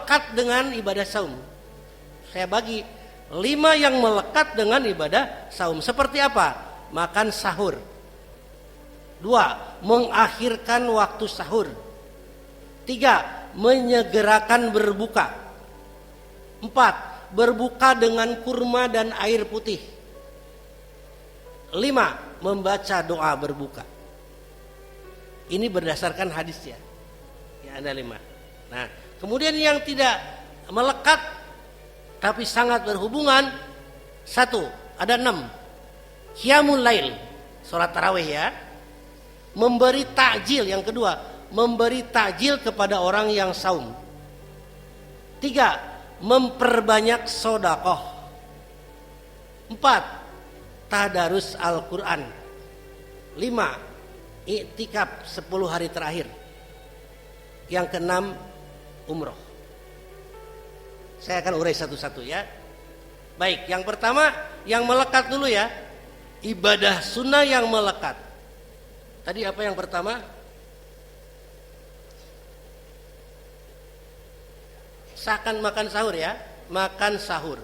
melekat dengan ibadah saum. Saya bagi 5 yang melekat dengan ibadah saum. Seperti apa? Makan sahur. 2, mengakhirkan waktu sahur. 3, menyegerakan berbuka. 4, berbuka dengan kurma dan air putih. 5, membaca doa berbuka. Ini berdasarkan hadis ya. Ya ada 5. Nah, kemudian yang tidak melekat tapi sangat berhubungan, 1, ada 6. Qiyamul lail, salat tarawih ya. Memberi takjil, yang kedua, memberi takjil kepada orang yang saum. 3, memperbanyak sedekah. 4, tadarus Al-Qur'an. 5, iktikaf 10 hari terakhir. Yang ke-6, umroh. Saya akan urai satu-satu ya. Baik, yang pertama yang melekat dulu ya. Ibadah sunnah yang melekat. Tadi apa yang pertama? Sahkan makan sahur ya. Makan sahur.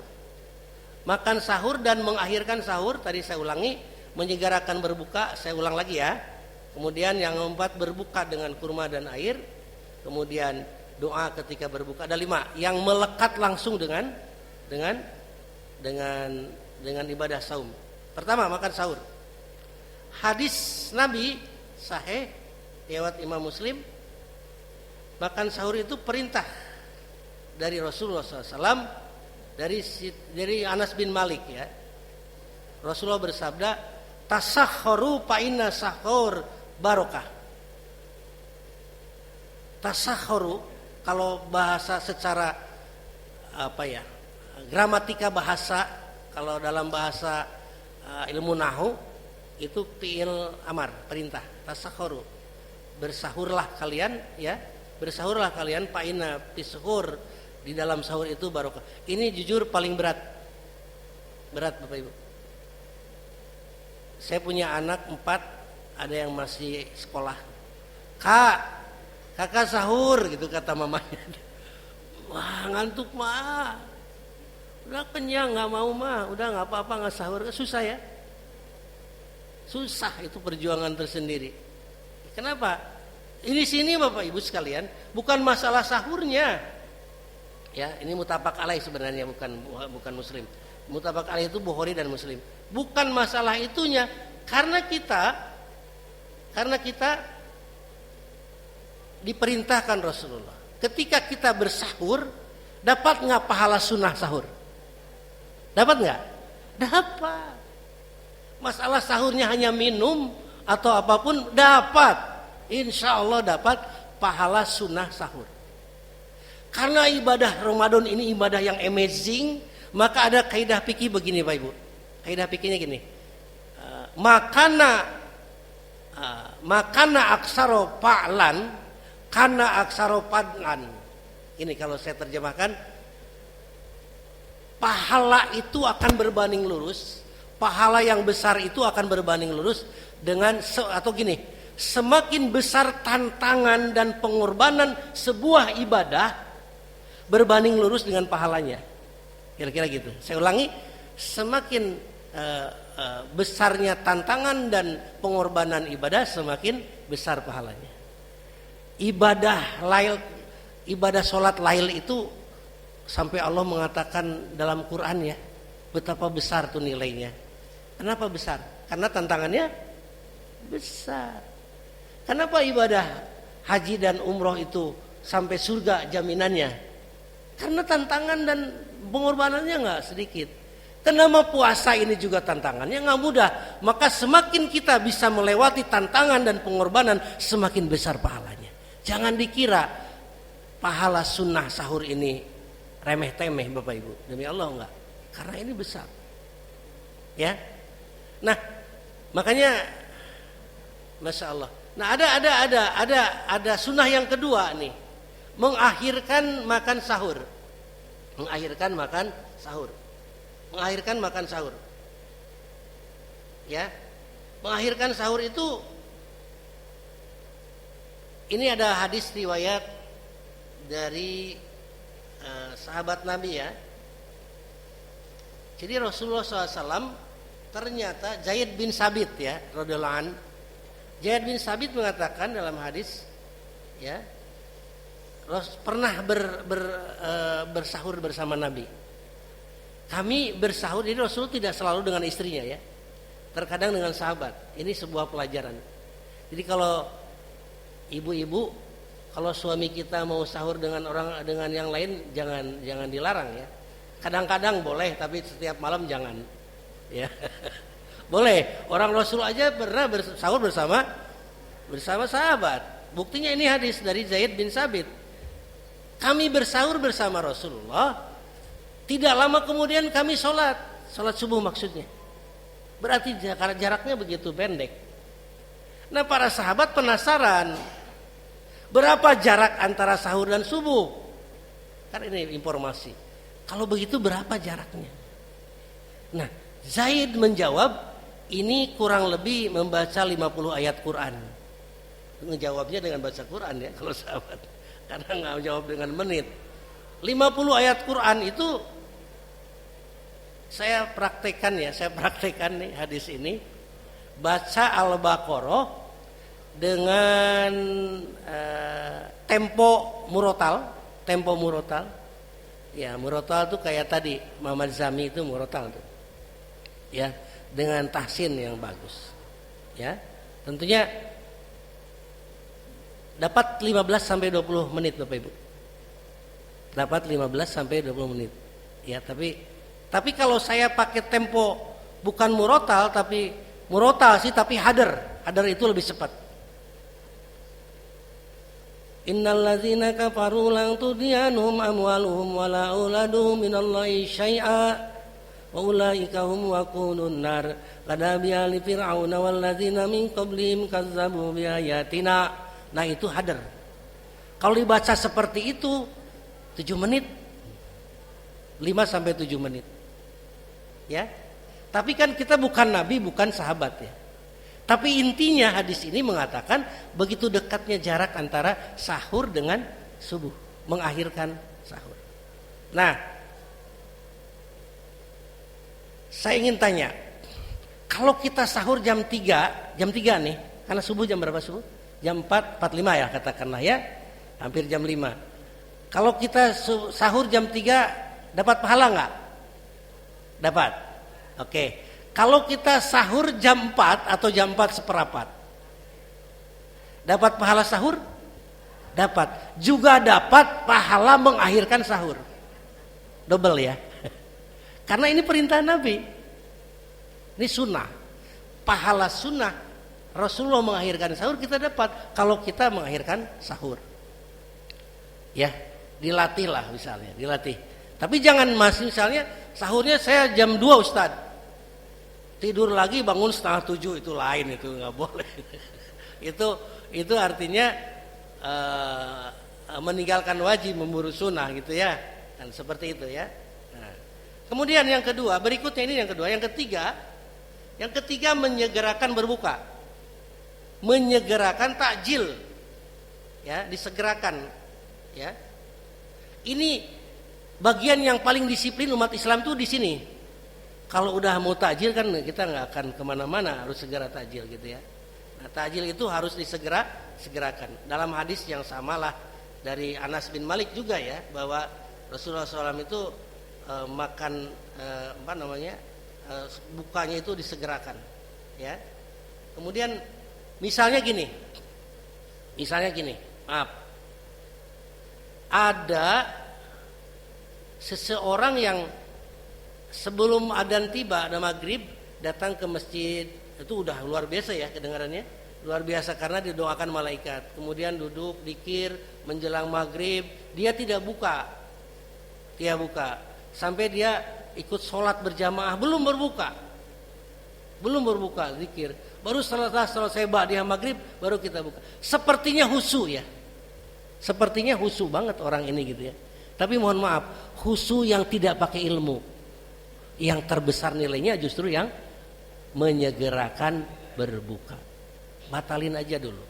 Makan sahur dan mengakhirkan sahur. Tadi saya ulangi. Menyegerakan berbuka. Saya ulang lagi ya. Kemudian yang keempat, berbuka dengan kurma dan air. Kemudian doa ketika berbuka. Ada 5 yang melekat langsung dengan ibadah saum. Pertama, makan sahur. Hadis Nabi sahih riwayat Imam Muslim, makan sahur itu perintah dari Rasulullah SAW, dari Anas bin Malik ya. Rasulullah bersabda, tasahharu fa inna sahur barokah. Tasahharu kalau bahasa secara gramatika bahasa, kalau dalam bahasa ilmu nahwu itu fi'il amar, perintah. Tasahharu, bersahurlah kalian ya, bersahurlah kalian, fa inna fisuhur, di dalam sahur itu barokah. Ini jujur paling berat Bapak Ibu. Saya punya anak 4, ada yang masih sekolah. Kakak sahur gitu kata mamanya. Wah, ngantuk mah. Udah kenyang, nggak mau mah. Udah nggak apa-apa, nggak sahur. Susah ya. Susah, itu perjuangan tersendiri. Kenapa? Ini sini Bapak Ibu sekalian, bukan masalah sahurnya. Ya, ini muttafaq alaih sebenarnya, bukan Muslim. Muttafaq alaih itu Bukhari dan Muslim. Bukan masalah itunya, karena kita diperintahkan Rasulullah. Ketika kita bersahur, dapat nggak pahala sunnah sahur? Dapat nggak? Dapat. Masalah sahurnya hanya minum atau apapun, dapat. Insya Allah dapat pahala sunnah sahur. Karena ibadah Ramadan ini ibadah yang amazing, maka ada kaidah fikih begini Pak Ibu. Kaidah fikihnya gini. Makana aksaro fa'lan kana aksaro fadlan. Ini kalau saya terjemahkan, pahala itu akan berbanding lurus, pahala yang besar itu akan berbanding lurus dengan semakin besar tantangan dan pengorbanan sebuah ibadah berbanding lurus dengan pahalanya. Kira-kira gitu. Saya ulangi, semakin besarnya tantangan dan pengorbanan ibadah, semakin besar pahalanya. Ibadah sholat lail itu sampai Allah mengatakan dalam Quran ya, betapa besar tuh nilainya. Kenapa besar? Karena tantangannya besar. Kenapa ibadah haji dan umroh itu sampai surga jaminannya? Karena tantangan dan pengorbanannya nggak sedikit. Kenapa puasa ini juga tantangannya nggak mudah? Maka semakin kita bisa melewati tantangan dan pengorbanan, semakin besar pahalanya. Jangan dikira pahala sunnah sahur ini remeh-temeh Bapak Ibu. Demi Allah enggak. Karena ini besar. Ya. Nah, makanya Masya Allah. Nah, ada sunnah yang kedua nih. Mengakhirkan makan sahur. Mengakhirkan makan sahur. Mengakhirkan makan sahur. Ya. Mengakhirkan sahur itu, ini ada hadis riwayat dari sahabat Nabi ya. Jadi Rasulullah SAW ternyata Zaid bin Sabit ya, radhiyallahu an. Zaid bin Sabit mengatakan dalam hadis ya, pernah bersahur bersama Nabi. Kami bersahur, jadi Rasul tidak selalu dengan istrinya ya, terkadang dengan sahabat. Ini sebuah pelajaran. Jadi kalau ibu-ibu, kalau suami kita mau sahur dengan yang lain, jangan dilarang ya. Kadang-kadang boleh, tapi setiap malam jangan. Ya, boleh. Orang Rasul aja pernah bersahur bersama sahabat. Buktinya ini hadis dari Zaid bin Sabit. Kami bersahur bersama Rasulullah. Tidak lama kemudian kami sholat subuh maksudnya. Berarti jaraknya begitu pendek. Nah, para sahabat penasaran, berapa jarak antara sahur dan subuh? Kan ini informasi. Kalau begitu berapa jaraknya? Nah, Zaid menjawab, ini kurang lebih membaca 50 ayat Quran. Ngejawabnya dengan baca Quran ya kalau sahabat. Karena nggak jawab dengan menit. 50 ayat Quran itu saya praktekkan nih hadis ini. Baca Al-Baqarah dengan tempo murotal. Ya, murotal itu kayak tadi Muhammad Zami itu murotal tuh. Ya, dengan tahsin yang bagus. Ya, tentunya dapat 15 sampai 20 menit Bapak Ibu. Dapat 15 sampai 20 menit. Ya, tapi kalau saya pakai tempo bukan murotal tapi murotal sih tapi hadar itu lebih cepat. Innalladzina kafaru lan tudyanhum amwaluhum wala auladuhum minallahi syai'a wa ulaika hum waqudun nar kadabi ali fir'auna walladzina min qablihim kazzabu biayatina. Nah, itu hadar. Kalau dibaca seperti itu 7 menit, 5 sampai 7 menit. Ya. Tapi kan kita bukan nabi, bukan sahabat ya. Tapi intinya hadis ini mengatakan begitu dekatnya jarak antara sahur dengan subuh, mengakhirkan sahur. Nah, saya ingin tanya, kalau kita sahur jam 3 nih, karena subuh jam berapa subuh? Jam 4.45 ya katakanlah ya, hampir jam 5. Kalau kita sahur jam 3 dapat pahala enggak? Dapat. Oke. Kalau kita sahur jam 4 atau jam 4:15, dapat pahala sahur? Dapat. Juga dapat pahala mengakhirkan sahur. Double ya. Karena ini perintah Nabi. Ini sunnah. Pahala sunnah Rasulullah mengakhirkan sahur kita dapat kalau kita mengakhirkan sahur. Ya, dilatihlah misalnya, dilatih. Tapi jangan misalnya sahurnya saya jam 2 Ustaz. Tidur lagi bangun 6:30 itu lain, itu nggak boleh. itu artinya meninggalkan wajib memburu sunnah gitu ya. Dan seperti itu ya. Nah, kemudian yang kedua, berikutnya ini yang kedua, yang ketiga menyegerakan berbuka. Menyegerakan takjil. Ya, disegerakan. Ya. Ini bagian yang paling disiplin umat Islam tuh di sini. Kalau udah mau takjil kan kita nggak akan kemana-mana, harus segera takjil gitu ya. Nah, takjil itu harus disegerakan. Dalam hadis yang samalah dari Anas bin Malik juga ya, bahwa Rasulullah SAW itu makan bukanya itu disegerakan. Ya. Kemudian misalnya gini, maaf, ada seseorang yang sebelum adzan tiba, ada maghrib, datang ke masjid, itu udah luar biasa ya kedengarannya, luar biasa karena didoakan malaikat. Kemudian duduk dikir menjelang maghrib, dia tidak buka sampai dia ikut sholat berjamaah, belum berbuka zikir, baru selesai ba'diyah maghrib baru kita buka. Sepertinya husu banget orang ini gitu ya. Tapi mohon maaf, husu yang tidak pakai ilmu. Yang terbesar nilainya justru yang menyegerakan berbuka. Batalin aja dulu.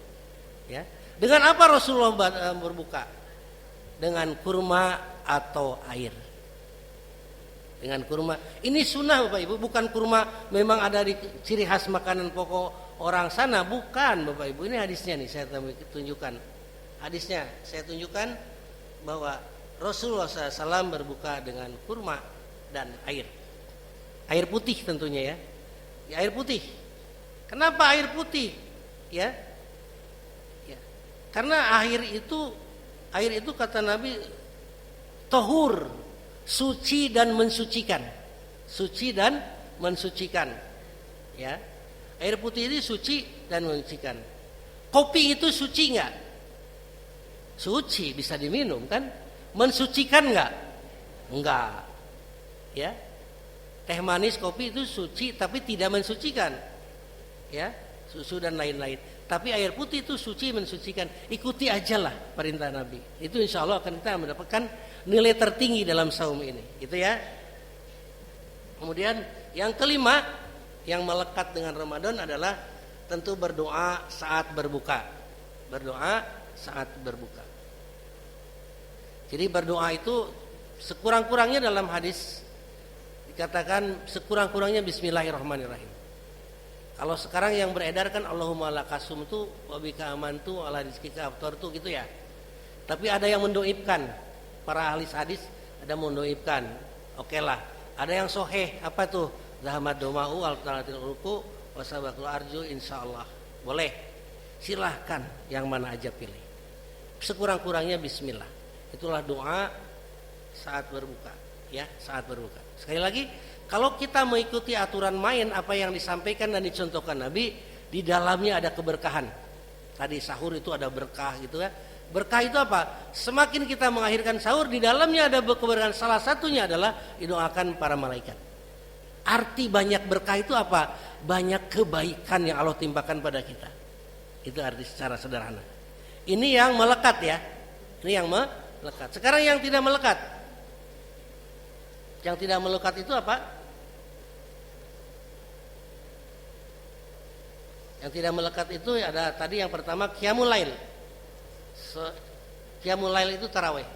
Ya. Dengan apa Rasulullah berbuka? Dengan kurma atau air. Dengan kurma. Ini sunnah Bapak Ibu, bukan kurma memang ada di ciri khas makanan pokok orang sana, bukan Bapak Ibu. Ini hadisnya nih saya tunjukkan. Hadisnya saya tunjukkan bahwa Rasulullah SAW berbuka dengan kurma dan air. Air putih tentunya ya. Air putih. Kenapa air putih? Ya. Karena air itu kata Nabi tahur, suci dan mensucikan. Suci dan mensucikan. Ya. Air putih itu suci dan mensucikan. Kopi itu suci enggak? Suci, bisa diminum kan? Mensucikan enggak? Enggak. Ya. Teh manis, kopi itu suci tapi tidak mensucikan. Ya, susu dan lain-lain. Tapi air putih itu suci mensucikan. Ikuti ajalah perintah Nabi. Itu insya Allah akan kita mendapatkan nilai tertinggi dalam saum ini. Gitu ya. Kemudian yang kelima yang melekat dengan Ramadan adalah tentu berdoa saat berbuka. Berdoa saat berbuka. Jadi berdoa itu sekurang-kurangnya dalam hadis dikatakan sekurang-kurangnya bismillahirrahmanirrahim. Kalau sekarang yang beredar kan Allahumma lakasum tu wa bika amantu ala rizqika aftartu gitu ya. Tapi ada yang mendoibkan, para ahli hadis ada mendoibkan. Oke lah. Ada yang soheh apa tuh? Zahamad doma'u al-talatil ruku wa sabaqul arju insyaallah. Boleh. Silahkan yang mana aja pilih. Sekurang-kurangnya bismillah. Itulah doa saat berbuka, ya, saat berbuka. Sekali lagi, kalau kita mengikuti aturan main apa yang disampaikan dan dicontohkan Nabi, di dalamnya ada keberkahan. Tadi sahur itu ada berkah gitu ya. Berkah itu apa? Semakin kita mengakhirkan sahur, di dalamnya ada keberkahan. Salah satunya adalah didoakan para malaikat. Arti banyak berkah itu apa? Banyak kebaikan yang Allah timpakan pada kita. Itu arti secara sederhana. Ini yang melekat ya. Ini yang melekat. Sekarang yang tidak melekat. Yang tidak melekat itu apa? Yang tidak melekat itu ada tadi yang pertama qiyamul lail. Qiyamul lail itu tarawih.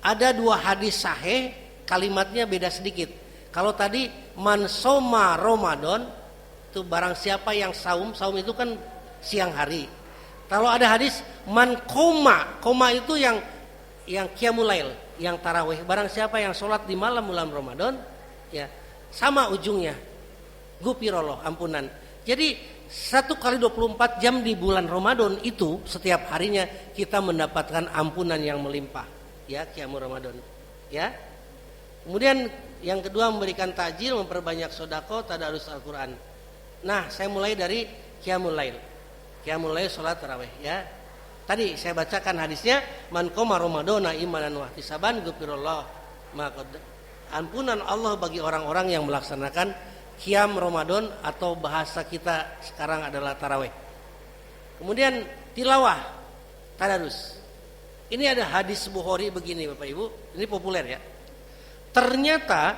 Ada dua hadis sahih, kalimatnya beda sedikit. Kalau tadi man soma Ramadan itu barang siapa yang saum itu kan siang hari. Kalau ada hadis man koma itu yang qiyamul lail, yang tarawih. Barang siapa yang sholat di malam bulan Ramadan, ya sama ujungnya. Gufirallah, ampunan. Jadi 1 kali 24 jam di bulan Ramadan itu setiap harinya kita mendapatkan ampunan yang melimpah. Ya, qiyamul Ramadan. Ya. Kemudian yang kedua memberikan takjil, memperbanyak sedekah, tadarus Al-Qur'an. Nah, saya mulai dari qiyamul lail. Qiyamul lail salat tarawih ya. Tadi saya bacakan hadisnya, man qoma ramadhana imanan wa ihtisaban ghufirallah maka ampunan Allah bagi orang-orang yang melaksanakan qiyam Ramadan atau bahasa kita sekarang adalah tarawih. Kemudian tilawah, tadarus. Ini ada hadis Bukhari begini Bapak Ibu, ini populer ya. Ternyata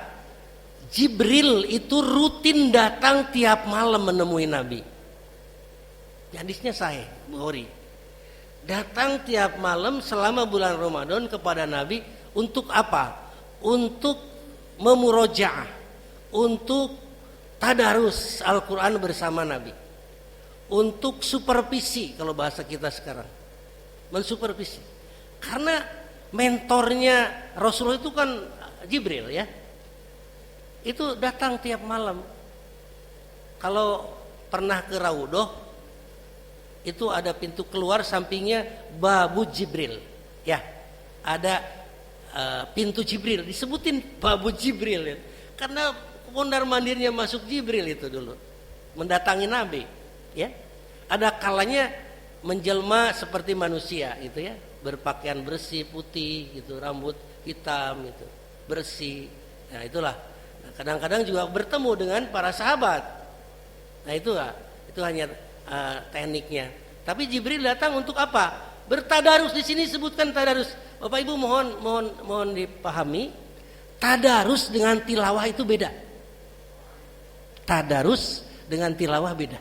Jibril itu rutin datang tiap malam menemui Nabi. Hadisnya sahih Bukhari. Datang tiap malam selama bulan Ramadan kepada Nabi untuk apa? Untuk memurojaah, untuk tadarus Al-Quran bersama Nabi, untuk supervisi kalau bahasa kita sekarang, mensupervisi. Karena mentornya Rasulullah itu kan Jibril ya, itu datang tiap malam. Kalau pernah ke Raudhoh itu ada pintu keluar sampingnya Babu Jibril ya, ada pintu Jibril disebutin Babu Jibril ya. Karena mondar mandirnya masuk Jibril itu dulu mendatangi Nabi ya. Ada kalanya menjelma seperti manusia gitu ya, berpakaian bersih putih gitu, rambut hitam gitu, bersih. Nah itulah. Nah, kadang-kadang juga bertemu dengan para sahabat. Nah itu hanya tekniknya. Tapi Jibril datang untuk apa? Bertadarus. Di sini sebutkan tadarus. Bapak Ibu mohon dipahami, tadarus dengan tilawah itu beda. Tadarus dengan tilawah beda.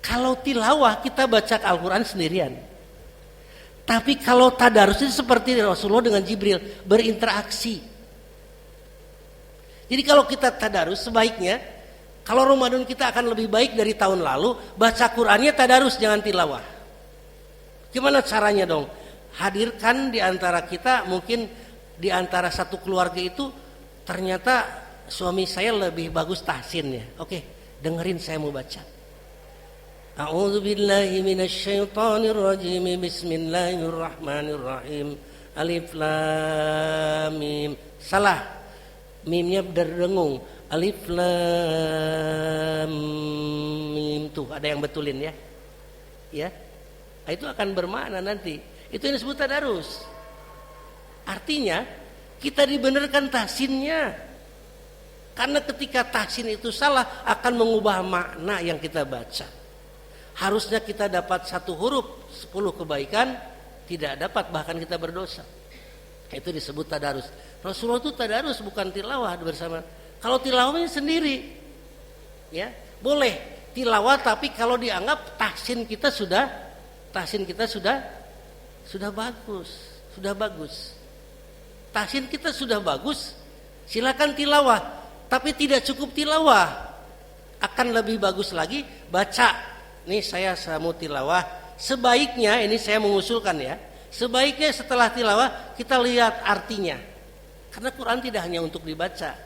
Kalau tilawah kita baca Al-Quran sendirian. Tapi kalau tadarus itu seperti Rasulullah dengan Jibril, berinteraksi. Jadi kalau kita tadarus sebaiknya, kalau Ramadan kita akan lebih baik dari tahun lalu, baca Qur'annya tadarus, jangan tilawah. Gimana caranya dong? Hadirkan di antara kita, mungkin di antara satu keluarga itu ternyata suami saya lebih bagus tahsinnya. Oke, dengerin saya mau baca. A'udzu billahi minasyaitonir rajim. Bismillahirrahmanirrahim. Alif lam mim. Salah. Mimnya berdengung. Alif lam mim. Tuh, ada yang betulin ya. Ya. Itu akan bermakna nanti. Itu yang disebut tadarus. Artinya kita dibenarkan tahsinnya. Karena ketika tahsin itu salah akan mengubah makna yang kita baca. Harusnya kita dapat 1 huruf 10 kebaikan, tidak dapat, bahkan kita berdosa. Itu disebut tadarus. Rasulullah itu tadarus, bukan tilawah bersama. Kalau tilawahnya sendiri, ya boleh tilawah, tapi kalau dianggap tahsin kita sudah bagus. Tahsin kita sudah bagus, silakan tilawah. Tapi tidak cukup tilawah, akan lebih bagus lagi baca. Nih saya mau tilawah, sebaiknya ini saya mengusulkan ya, sebaiknya setelah tilawah kita lihat artinya. Karena Quran tidak hanya untuk dibaca,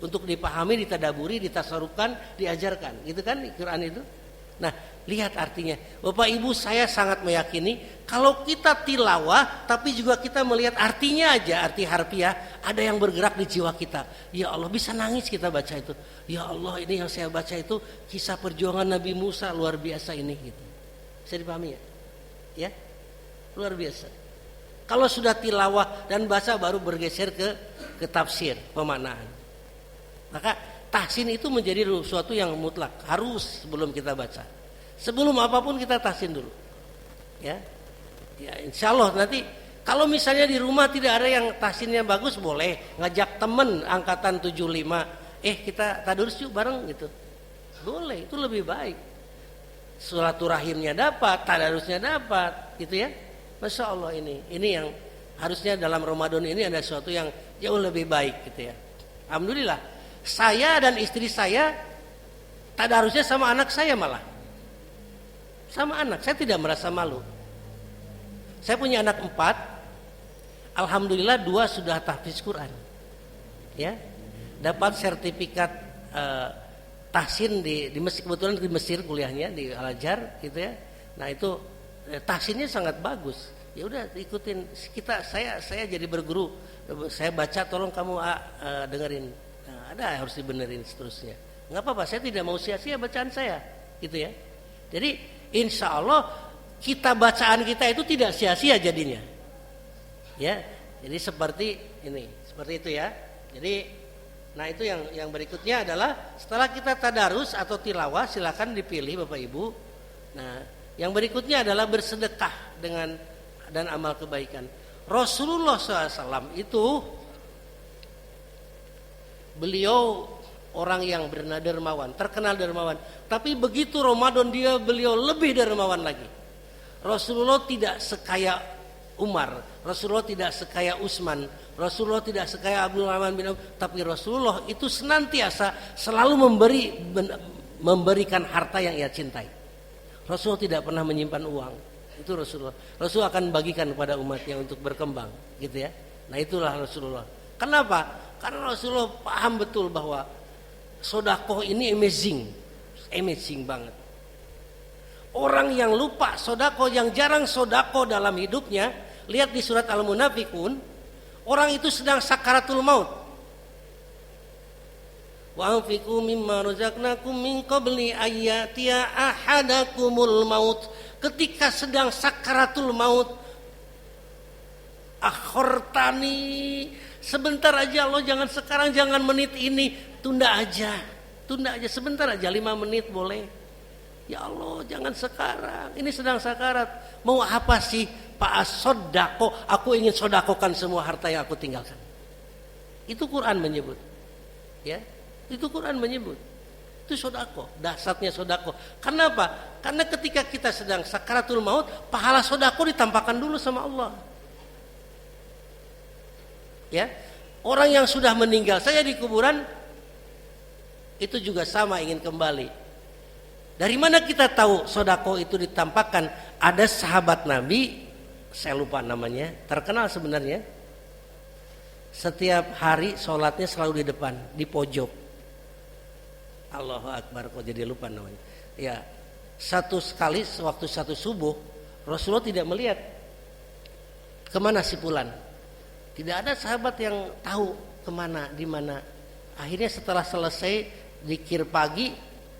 untuk dipahami, ditadaburi, ditasarufkan, diajarkan, gitu kan Quran itu. Nah, lihat artinya. Bapak Ibu, saya sangat meyakini kalau kita tilawah tapi juga kita melihat artinya aja, arti harfiah, ada yang bergerak di jiwa kita. Ya Allah, bisa nangis kita baca itu. Ya Allah, ini yang saya baca itu kisah perjuangan Nabi Musa, luar biasa ini gitu. Bisa dipahami ya? Ya. Luar biasa. Kalau sudah tilawah dan baca baru bergeser ke tafsir, pemaknaan. Maka tahsin itu menjadi sesuatu yang mutlak, harus sebelum kita baca. Sebelum apapun kita tahsin dulu. Ya. Ya, insya Allah nanti kalau misalnya di rumah tidak ada yang tahsinnya bagus, boleh ngajak temen angkatan 75, kita tadarus yuk bareng gitu. Boleh, itu lebih baik. Silaturahimnya dapat, tadarusnya dapat, gitu ya. Masya Allah, ini yang harusnya dalam Ramadan ini ada sesuatu yang jauh lebih baik gitu ya. Alhamdulillah, saya dan istri saya tadarusnya sama anak saya malah. Sama anak, saya tidak merasa malu. Saya punya anak 4, alhamdulillah 2 sudah tahfiz Quran, ya, dapat sertifikat tahsin di Mesir, kebetulan di Mesir kuliahnya di Al Azhar, gitu ya. Nah itu tahsinnya sangat bagus. Ya udah ikutin saya jadi berguru, saya baca, tolong kamu dengerin. Nah, ada harus dibenerin seterusnya. Nggak apa-apa, saya tidak mau sia-sia bacaan saya, gitu ya. Jadi insya Allah bacaan kita itu tidak sia-sia jadinya, ya. Jadi seperti itu ya. Jadi, nah itu yang berikutnya adalah setelah kita tadarus atau tilawah, silakan dipilih Bapak Ibu. Nah, yang berikutnya adalah bersedekah dan amal kebaikan. Rasulullah SAW itu beliau orang yang dermawan, terkenal dermawan. Tapi begitu Ramadan beliau lebih dermawan lagi. Rasulullah tidak sekaya Umar, Rasulullah tidak sekaya Utsman, Rasulullah tidak sekaya Abdurrahman bin Auf, tapi Rasulullah itu senantiasa selalu memberikan harta yang ia cintai. Rasulullah tidak pernah menyimpan uang. Itu Rasulullah. Rasulullah akan bagikan kepada umatnya untuk berkembang, gitu ya. Nah, itulah Rasulullah. Kenapa? Karena Rasulullah paham betul bahwa sedekah ini amazing banget. Orang yang lupa sedekah, yang jarang sedekah dalam hidupnya, lihat di surat Al-Munafiqun, orang itu sedang sakaratul maut. Wa anfiqu mimma razaqnakum min qabli ayyatiya ahadakumul maut. Ketika sedang sakaratul maut, akhortani, sebentar aja Allah, jangan sekarang, jangan menit ini, tunda aja sebentar aja, 5 menit boleh. Ya Allah, jangan sekarang, ini sedang sakarat. Mau apa sih Pak Sodako? Aku ingin sodakokan semua harta yang aku tinggalkan. Itu Quran menyebut, ya. Itu Quran menyebut. Itu sodako, dasarnya sodako. Karena apa? Karena ketika kita sedang sakaratul maut, pahala sodako ditampakkan dulu sama Allah. Ya, orang yang sudah meninggal saya di kuburan itu juga sama ingin kembali. Dari mana kita tahu sodako itu ditampakkan? Ada sahabat Nabi, saya lupa namanya, terkenal sebenarnya. Setiap hari sholatnya selalu di depan, di pojok. Allahu Akbar, kok jadi lupa namanya. Ya, satu sekali waktu satu subuh Rasulullah tidak melihat kemana si Fulan. Tidak ada sahabat yang tahu kemana, di mana. Akhirnya setelah selesai zikir pagi,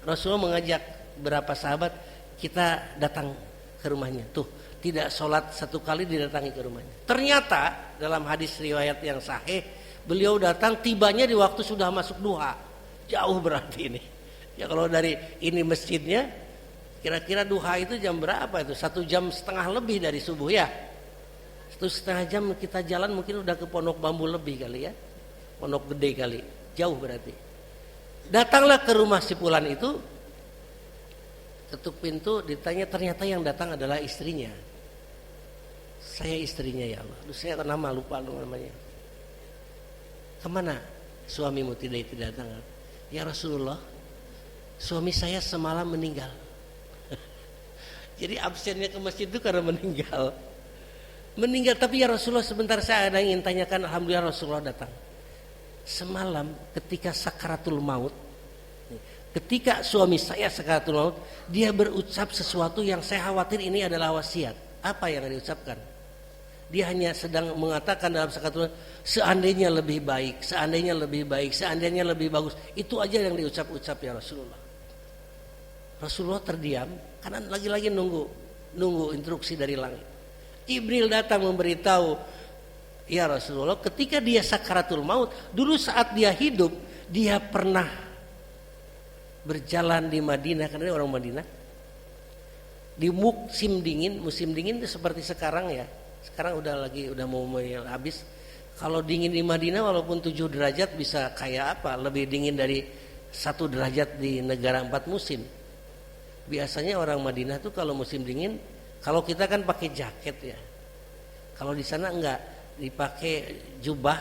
Rasulullah mengajak berapa sahabat, kita datang ke rumahnya. Tuh, tidak sholat satu kali didatangi ke rumahnya. Ternyata dalam hadis riwayat yang sahih, beliau datang tibanya di waktu sudah masuk duha. Jauh berarti ini. Ya kalau dari ini masjidnya, kira-kira duha itu jam berapa itu? 1,5 jam lebih dari subuh ya. 1,5 jam kita jalan mungkin udah ke Pondok Bambu lebih kali ya. Pondok Gede kali. Jauh berarti. Datanglah ke rumah si Fulan itu, ketuk pintu, ditanya, ternyata yang datang adalah istrinya. Saya istrinya ya Allah. Saya nama lupa namanya. Kemana suamimu tidak datang? Ya Rasulullah, suami saya semalam meninggal. Jadi absennya ke masjid itu karena meninggal. Meninggal, tapi ya Rasulullah sebentar saya ada yang ingin tanyakan. Alhamdulillah Rasulullah datang. Semalam ketika sakaratul maut, ketika suami saya sakaratul maut, dia berucap sesuatu yang saya khawatir ini adalah wasiat. Apa yang diucapkan? Dia hanya sedang mengatakan dalam sakaratul maut, seandainya lebih baik, seandainya lebih baik, seandainya lebih bagus. Itu aja yang diucap-ucap ya Rasulullah. Rasulullah terdiam karena lagi-lagi nunggu instruksi dari langit. Jibril datang memberitahu, ya Rasulullah, ketika dia sakaratul maut, dulu saat dia hidup, dia pernah berjalan di Madinah, karena dia orang Madinah. Di musim dingin itu seperti sekarang ya. Sekarang udah mau habis. Kalau dingin di Madinah walaupun 7 derajat bisa kayak apa? Lebih dingin dari 1 derajat di negara 4 musim. Biasanya orang Madinah tuh kalau musim dingin, kalau kita kan pakai jaket ya. Kalau di sana enggak, dipakai jubah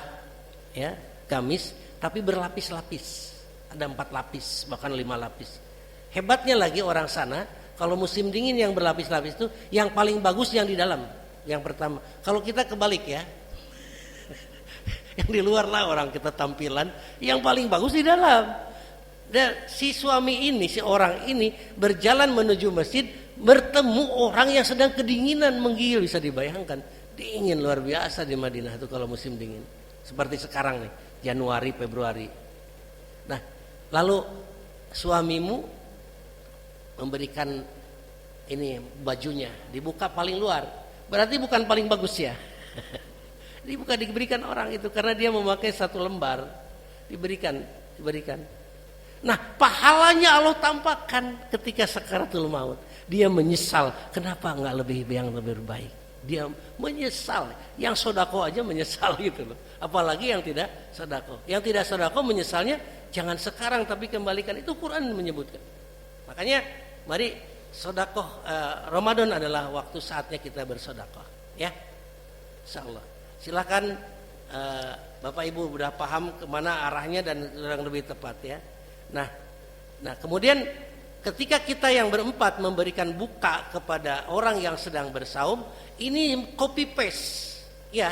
ya, gamis, tapi berlapis-lapis. Ada 4 lapis, bahkan 5 lapis. Hebatnya lagi orang sana, kalau musim dingin yang berlapis-lapis itu yang paling bagus yang di dalam, yang pertama. Kalau kita kebalik ya. Yang di luar lah orang kita tampilan, yang paling bagus di dalam. Dan si suami ini, si orang ini berjalan menuju masjid, bertemu orang yang sedang kedinginan, menggigil, bisa dibayangkan. Dingin luar biasa di Madinah itu kalau musim dingin. Seperti sekarang nih, Januari, Februari. Nah, lalu suamimu memberikan ini bajunya, dibuka paling luar. Berarti bukan paling bagus ya. Diberikan orang itu karena dia memakai 1 lembar. Diberikan. Nah, pahalanya Allah tampakkan ketika sakaratul maut. Dia menyesal, kenapa enggak yang lebih baik? Dia menyesal. Yang sodako aja menyesal gitu loh. Apalagi yang tidak sodako. Yang tidak sodako menyesalnya jangan sekarang tapi kembalikan. Itu Quran menyebutkan. Makanya mari sodako, Ramadan adalah waktu saatnya kita bersodako. Ya, insyaallah. Silakan Bapak Ibu sudah paham kemana arahnya dan yang lebih tepat ya. Nah kemudian ketika kita yang berempat memberikan buka kepada orang yang sedang bersaum, ini copy paste ya.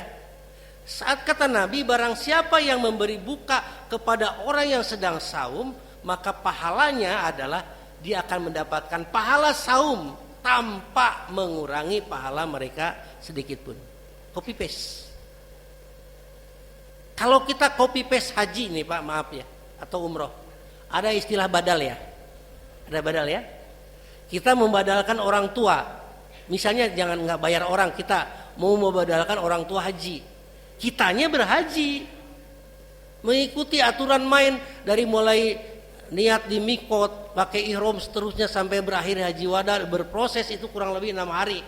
Saat kata Nabi, barang siapa yang memberi buka kepada orang yang sedang saum, maka pahalanya adalah dia akan mendapatkan pahala saum tanpa mengurangi pahala mereka sedikit pun. Copy paste. Kalau kita copy paste haji nih Pak, maaf ya, atau umroh, ada istilah badal ya. Ada badal ya. Kita membadalkan orang tua. Misalnya jangan nggak bayar orang, kita mau membadalkan orang tua haji. Kitanya berhaji, mengikuti aturan main dari mulai niat di mikot, pakai ihram seterusnya sampai berakhir haji wada, berproses itu kurang lebih 6 hari.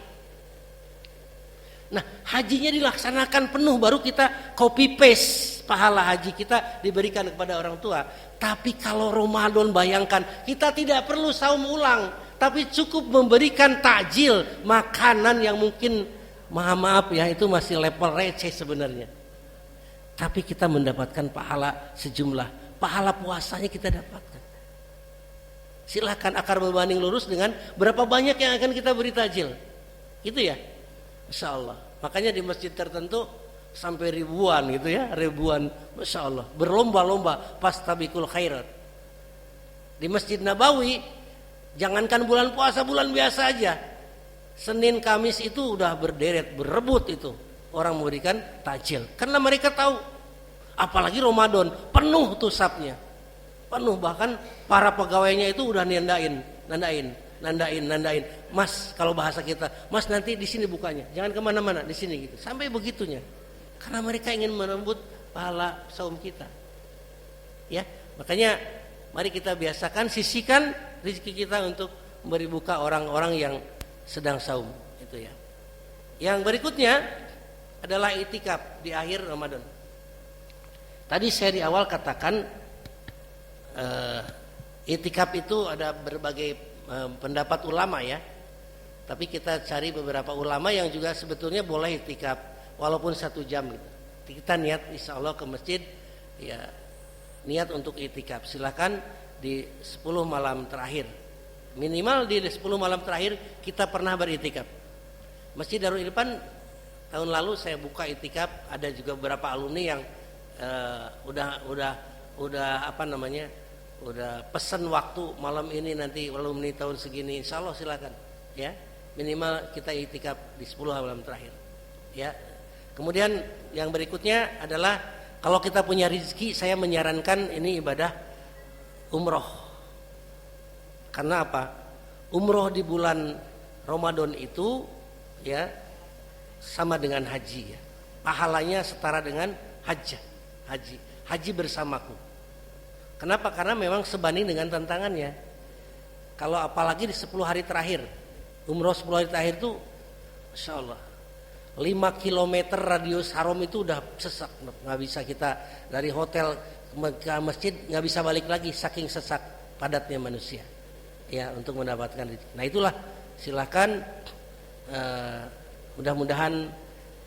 Nah, hajinya dilaksanakan penuh baru kita copy paste pahala haji kita diberikan kepada orang tua. Tapi kalau Ramadan bayangkan kita tidak perlu saum ulang, tapi cukup memberikan takjil, makanan yang mungkin maaf ya itu masih level receh sebenarnya. Tapi kita mendapatkan pahala sejumlah, pahala puasanya kita dapatkan. Silakan akar berbanding lurus dengan berapa banyak yang akan kita beri takjil. Gitu ya. Masya Allah. Makanya di masjid tertentu sampai ribuan gitu ya, ribuan, Masya Allah, berlomba-lomba fastabiqul khairat. Di Masjid Nabawi, jangankan bulan puasa, bulan biasa aja, Senin Kamis itu udah berderet, berebut itu orang memberikan takjil, karena mereka tahu, apalagi Ramadan penuh tuh sapnya, penuh, bahkan para pegawainya itu udah nandain, Mas, kalau bahasa kita, Mas nanti di sini bukanya, jangan kemana-mana, di sini gitu, sampai begitunya, karena mereka ingin merebut pahala saum kita. Ya, makanya mari kita biasakan sisihkan rezeki kita untuk memberi buka orang-orang yang sedang saum, itu ya. Yang berikutnya adalah itikaf di akhir Ramadan. Tadi saya di awal katakan itikaf itu ada berbagai pendapat ulama ya, tapi kita cari beberapa ulama yang juga sebetulnya boleh itikaf walaupun 1 jam gitu. Kita niat insya Allah ke masjid ya, niat untuk itikaf, silakan di 10 malam terakhir, minimal di 10 malam terakhir kita pernah beritikaf. Masjid Darul Irfan tahun lalu saya buka itikaf, ada juga beberapa alumni yang udah pesan waktu malam ini nanti alumni tahun segini, insya Allah silakan ya, minimal kita itikaf di 10 malam terakhir ya. Kemudian yang berikutnya adalah kalau kita punya rezeki, saya menyarankan ini ibadah umroh. Karena apa? Umroh di bulan Ramadan itu ya sama dengan haji ya, pahalanya setara dengan haji bersamaku. Kenapa? Karena memang sebanding dengan tantangannya. Kalau apalagi di 10 hari terakhir, umroh 10 hari terakhir itu Masya Allah 5 km radius haram itu udah sesak, nggak bisa kita dari hotel ke masjid nggak bisa balik lagi, saking sesak padatnya manusia ya untuk mendapatkan rezeki. Nah itulah, silakan mudah-mudahan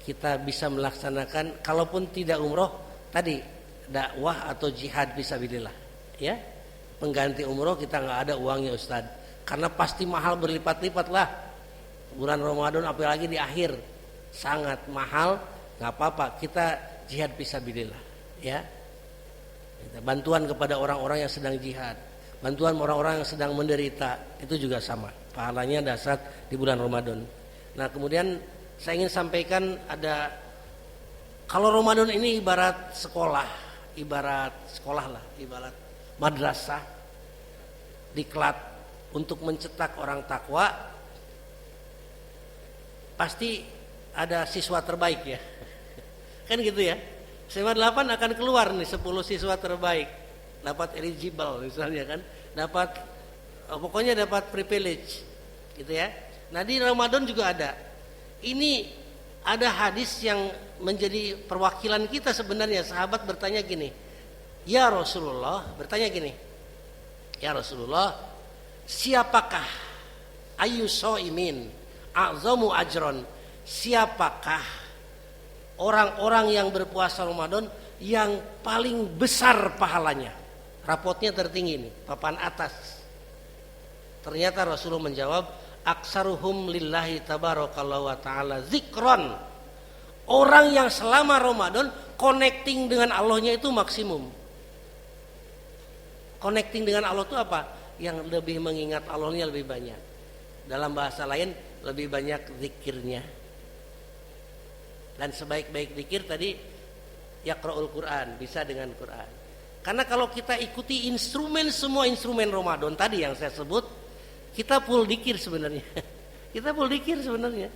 kita bisa melaksanakan, kalaupun tidak umroh tadi, dakwah atau jihad fisabilillah ya. Pengganti umroh kita nggak ada uangnya Ustaz, karena pasti mahal berlipat-lipat lah bulan Ramadan, apalagi di akhir sangat mahal. Nggak apa-apa, kita jihad fisabilillah ya, bantuan kepada orang-orang yang sedang jihad, bantuan orang-orang yang sedang menderita, itu juga sama pahalanya dahsyat di bulan Ramadan. Nah kemudian saya ingin sampaikan, ada, kalau Ramadan ini ibarat sekolah lah, ibarat madrasah diklat untuk mencetak orang takwa, pasti ada siswa terbaik ya. Kan gitu ya. SMA 8 akan keluar nih 10 siswa terbaik, dapat eligible misalnya kan, dapat pokoknya dapat privilege gitu ya. Nah di Ramadan juga ada. Ini ada hadis yang menjadi perwakilan kita sebenarnya. Sahabat bertanya gini, ya Rasulullah, ya Rasulullah, siapakah ayyusoimin a'zamu ajron, siapakah orang-orang yang berpuasa Ramadan yang paling besar pahalanya, rapotnya tertinggi nih, papan atas. Ternyata Rasulullah menjawab, aksaruhum lillahi tabarakallahu wa ta'ala zikron, orang yang selama Ramadan connecting dengan Allahnya itu maksimum. Connecting dengan Allah itu apa? Yang lebih mengingat Allahnya lebih banyak. Dalam bahasa lain, lebih banyak zikirnya. Dan sebaik-baik zikir tadi yaqra'ul Quran, bisa dengan Quran. Karena kalau kita ikuti semua instrumen Ramadan tadi yang saya sebut, kita full zikir sebenarnya. Kita full zikir sebenarnya.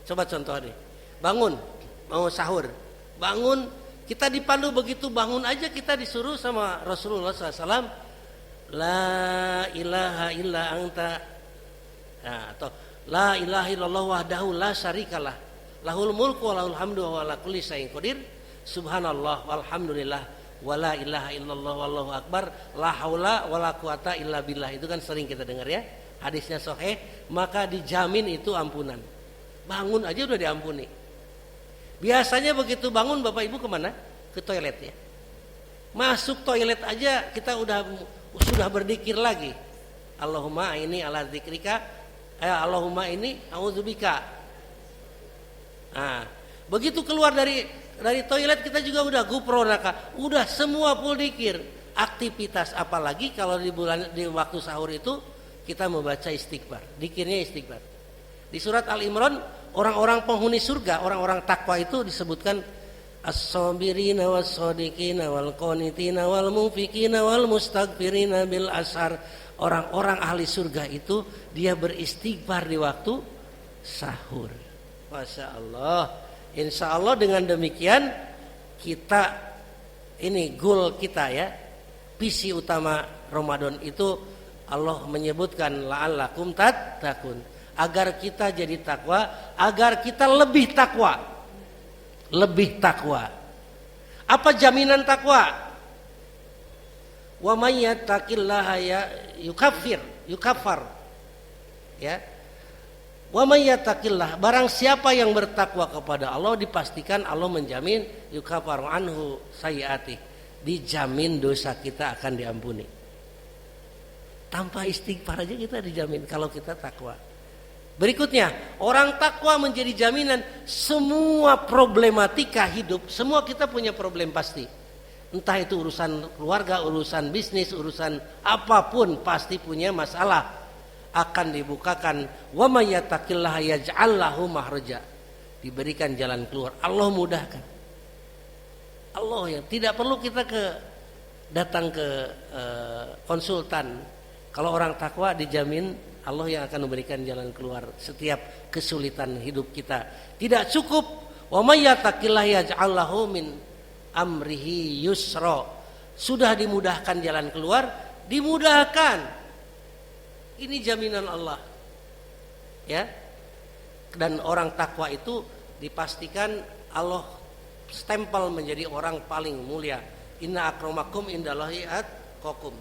Coba contoh deh. Bangun, mau sahur. Bangun, kita dipandu begitu bangun aja kita disuruh sama Rasulullah SAW, la ilaha illa anta, nah, atau la ilaha illallah wahdahu la syarikalah, Lahul mulku wa lahul hamdu wa ala kulli syai'in qadir. Subhanallah walhamdulillah wala ilaha illallah wallahu akbar la haula wala quwata illa billah. Itu kan sering kita dengar ya. Hadisnya sahih, maka dijamin itu ampunan. Bangun aja udah diampuni. Biasanya begitu bangun Bapak Ibu kemana? Ke toilet ya. Masuk toilet aja kita sudah berzikir lagi. Allahumma ini ala dzikrika, Allahumma ini a'udzubika. Nah, begitu keluar dari toilet kita juga udah gupronaka, udah semua full dzikir. Aktivitas apalagi kalau di waktu sahur itu kita membaca istighfar, dzikirnya istighfar. Di surat Al-Imran orang-orang penghuni surga, orang-orang takwa itu disebutkan as-sabirina was-shadiqina wal-qanitina wal-munfiqina wal-mustaghfirina bil ashar. Orang-orang ahli surga itu dia beristighfar di waktu sahur. Masya Allah. Insya Allah dengan demikian kita ini goal kita ya, visi utama Ramadan itu Allah menyebutkan la'allakum tattaqun, agar kita jadi takwa, agar kita lebih takwa. Lebih takwa. Apa jaminan takwa? Wa may yattaqillaha yukaffar. Ya. Wa may yattaqillah, barang siapa yang bertakwa kepada Allah dipastikan Allah menjamin yukaffar anhu sayyiati, dijamin dosa kita akan diampuni. Tanpa istighfar aja kita dijamin kalau kita takwa. Berikutnya, orang takwa menjadi jaminan semua problematika hidup, semua kita punya problem pasti. Entah itu urusan keluarga, urusan bisnis, urusan apapun pasti punya masalah, akan dibukakan. Wa may yattaqillaha yaj'al lahu makhraja, diberikan jalan keluar, Allah mudahkan. Allah yang tidak perlu kita datang ke konsultan. Kalau orang takwa dijamin Allah yang akan memberikan jalan keluar setiap kesulitan hidup kita. Tidak cukup wa may yattaqillaha yaj'al lahu min amrihi yusra, sudah dimudahkan jalan keluar, dimudahkan. Ini jaminan Allah. Ya. Dan orang takwa itu dipastikan Allah stempel menjadi orang paling mulia. Inna akramakum indallahi atqakum.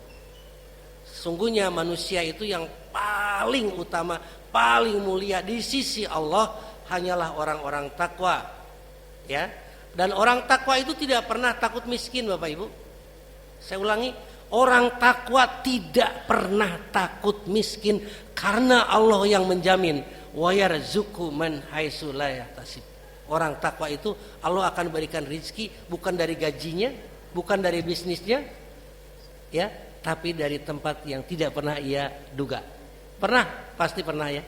Sungguhnya manusia itu yang paling utama, paling mulia di sisi Allah hanyalah orang-orang takwa. Ya. Dan orang takwa itu tidak pernah takut miskin Bapak Ibu. Saya ulangi, orang takwa tidak pernah takut miskin karena Allah yang menjamin wa yarzuqu man haitsu la yahtasib. Orang takwa itu Allah akan berikan rezeki bukan dari gajinya, bukan dari bisnisnya, ya, tapi dari tempat yang tidak pernah ia duga. Pernah? Pasti pernah ya.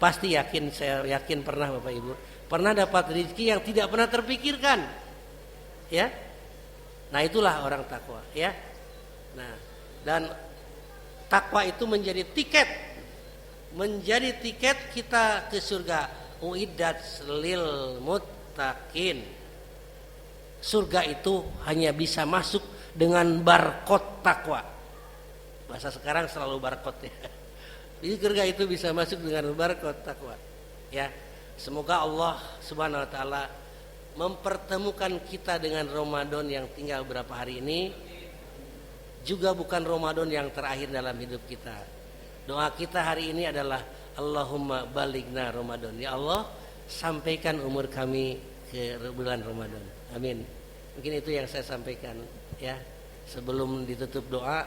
Pasti yakin, saya yakin pernah Bapak Ibu. Pernah dapat rezeki yang tidak pernah terpikirkan. Ya. Nah, itulah orang takwa, ya. Nah, dan takwa itu menjadi tiket kita ke surga. Uiddat lil muttaqin. Surga itu hanya bisa masuk dengan barcode takwa. Bahasa sekarang selalu barcode ya. Jadi surga itu bisa masuk dengan barcode takwa. Ya. Semoga Allah Subhanahu wa taala mempertemukan kita dengan Ramadan yang tinggal berapa hari ini, juga bukan Ramadan yang terakhir dalam hidup kita. Doa kita hari ini adalah Allahumma balighna Ramadan. Ya Allah, sampaikan umur kami ke bulan Ramadan. Amin. Mungkin itu yang saya sampaikan ya. Sebelum ditutup doa,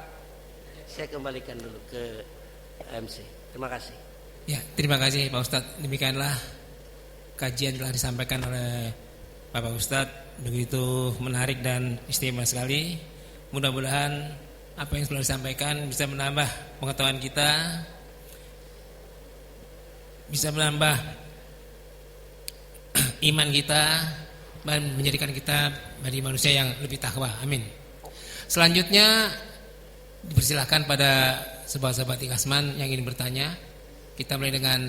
saya kembalikan dulu ke MC. Terima kasih. Ya, terima kasih Pak Ustadz. Demikianlah kajian telah disampaikan oleh Bapak Ustadz, begitu menarik dan istimewa sekali. Mudah-mudahan apa yang sudah disampaikan bisa menambah pengetahuan kita, bisa menambah iman kita, dan menjadikan kita menjadi manusia yang lebih takwa. Amin. Selanjutnya dipersilahkan pada sahabat-sahabat Ikhlasman yang ingin bertanya. Kita mulai dengan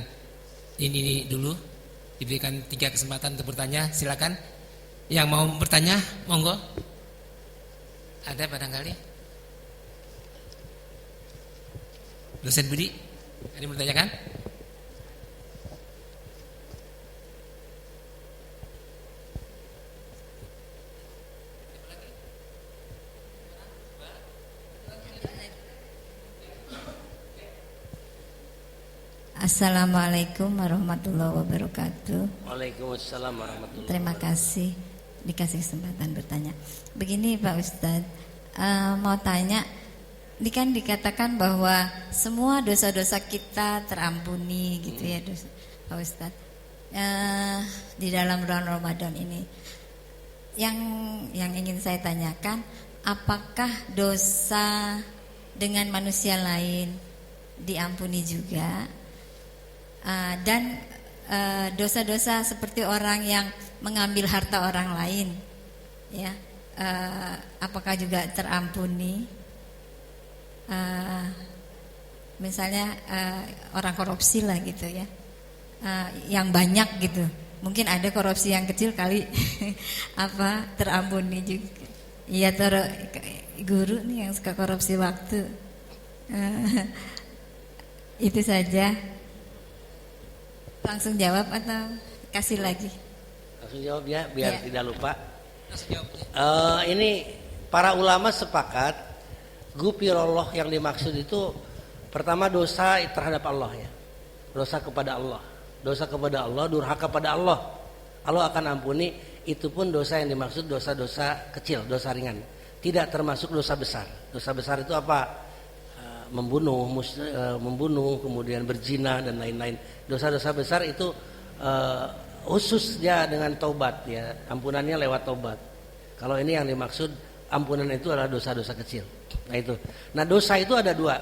ini dulu. Diberikan 3 kesempatan untuk bertanya, silakan. Yang mau bertanya, monggo. Ada barangkali? Dosen Budi, ada yang bertanyakan? Assalamualaikum warahmatullahi wabarakatuh. Waalaikumsalam warahmatullahi wabarakatuh. Terima kasih dikasih kesempatan bertanya. Begini Pak Ustadz, mau tanya, ini kan dikatakan bahwa semua dosa-dosa kita terampuni gitu ya Pak Ustadz, di dalam bulan Ramadan ini. Yang ingin saya tanyakan, apakah dosa dengan manusia lain diampuni juga? Dan dosa-dosa seperti orang yang mengambil harta orang lain, ya, apakah juga terampuni? Misalnya orang korupsi lah gitu ya, yang banyak gitu. Mungkin ada korupsi yang kecil kali terampuni juga. Iya, guru nih yang suka korupsi waktu. Itu saja. Langsung jawab atau kasih lagi? Langsung jawab ya, biar tidak lupa. Langsung jawab. Ini para ulama sepakat, gufirullah yang dimaksud itu pertama dosa terhadap Allah ya, dosa kepada Allah, durhaka pada Allah, Allah akan ampuni. Itu pun dosa yang dimaksud dosa-dosa kecil, dosa ringan, tidak termasuk dosa besar. Dosa besar itu apa? Membunuh, kemudian berzina dan lain-lain. Dosa-dosa besar itu khusus dia dengan taubat ya, ampunannya lewat taubat. Kalau ini yang dimaksud ampunan itu adalah dosa-dosa kecil. Nah itu. Nah dosa itu ada dua.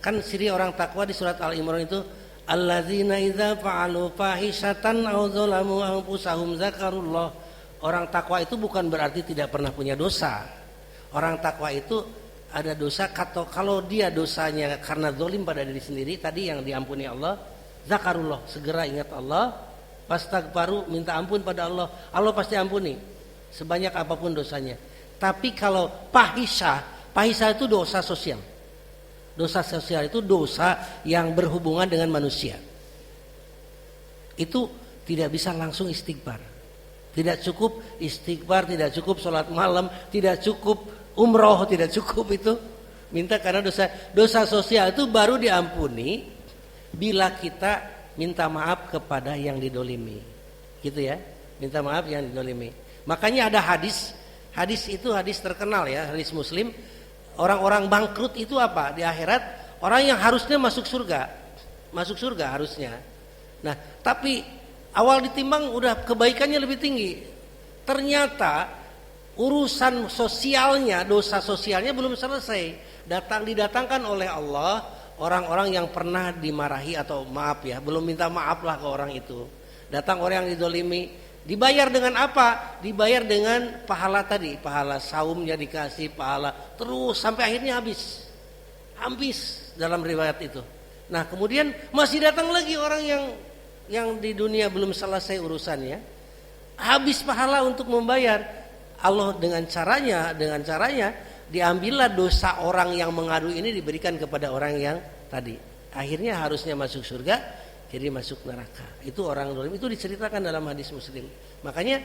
Kan ciri orang takwa di surat Al-Imran itu, alladzina idza fa'alu fahisatan aw dzalamu anfusahum zakarullah. Orang takwa itu bukan berarti tidak pernah punya dosa. Orang takwa itu ada dosa, kalau dia dosanya karena zalim pada diri sendiri, tadi yang diampuni Allah, zakarullah, segera ingat Allah, fastaghfaru, minta ampun pada Allah, Allah pasti ampuni sebanyak apapun dosanya. Tapi kalau pahisah itu dosa sosial. Dosa sosial itu dosa yang berhubungan dengan manusia. Itu tidak bisa langsung istighfar. Tidak cukup istighfar, tidak cukup sholat malam, tidak cukup umroh, tidak cukup itu. Minta karena dosa sosial itu baru diampuni bila kita minta maaf kepada yang didolimi. Gitu ya, minta maaf yang didolimi. Makanya ada hadis itu hadis terkenal ya, hadis Muslim. Orang-orang bangkrut itu apa? Di akhirat orang yang harusnya masuk surga harusnya. Nah, tapi awal ditimbang udah kebaikannya lebih tinggi. Ternyata urusan sosialnya, dosa sosialnya belum selesai. Didatangkan oleh Allah orang-orang yang pernah dimarahi atau maaf ya, belum minta maaf lah ke orang itu. Datang orang yang didolimi, dibayar dengan apa? Dibayar dengan pahala tadi, pahala saumnya dikasih, pahala terus sampai akhirnya habis dalam riwayat itu. Nah kemudian masih datang lagi orang yang di dunia belum selesai urusannya, habis pahala untuk membayar. Allah dengan caranya diambillah dosa orang yang mengadu ini diberikan kepada orang yang tadi. Akhirnya harusnya masuk surga jadi masuk neraka. Itu orang zalim, itu diceritakan dalam hadis Muslim. Makanya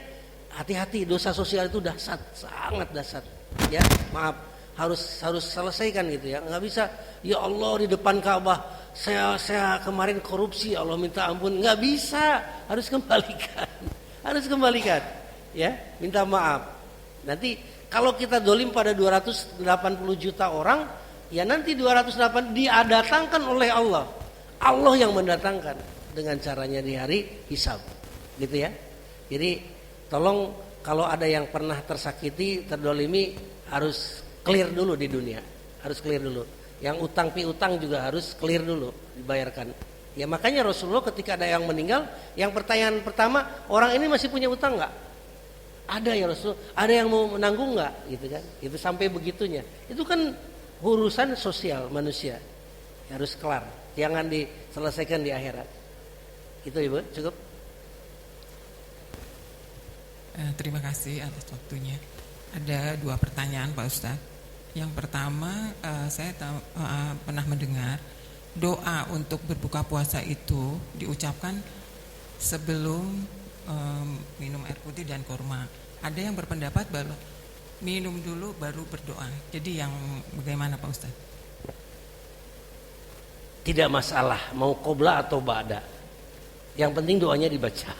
hati-hati, dosa sosial itu dahsyat, sangat dahsyat. Ya, maaf, harus selesaikan gitu ya. Enggak bisa ya Allah di depan Ka'bah saya kemarin korupsi, Allah minta ampun. Enggak bisa, harus kembalikan. Ya, minta maaf. Nanti kalau kita dolim pada 280 juta orang, ya nanti 208 didatangkan oleh Allah. Allah yang mendatangkan dengan caranya di hari hisab. Gitu ya. Jadi tolong kalau ada yang pernah tersakiti, terdolimi, harus clear dulu di dunia. Harus clear dulu. Yang utang piutang juga harus clear dulu, dibayarkan. Ya makanya Rasulullah ketika ada yang meninggal, yang pertanyaan pertama, orang ini masih punya utang enggak? Ada ya Rasul, ada yang mau menanggung nggak, gitu kan? Itu sampai begitunya. Itu kan urusan sosial manusia, harus kelar, jangan diselesaikan di akhirat. Itu Ibu, cukup. Terima kasih atas waktunya. Ada 2 pertanyaan Pak Ustadz. Yang pertama, saya pernah mendengar doa untuk berbuka puasa itu diucapkan sebelum minum air putih dan kurma. Ada yang berpendapat bahwa minum dulu baru berdoa. Jadi yang bagaimana Pak Ustadz? tidak masalah mau qobla atau ba'da. Yang penting doanya dibaca.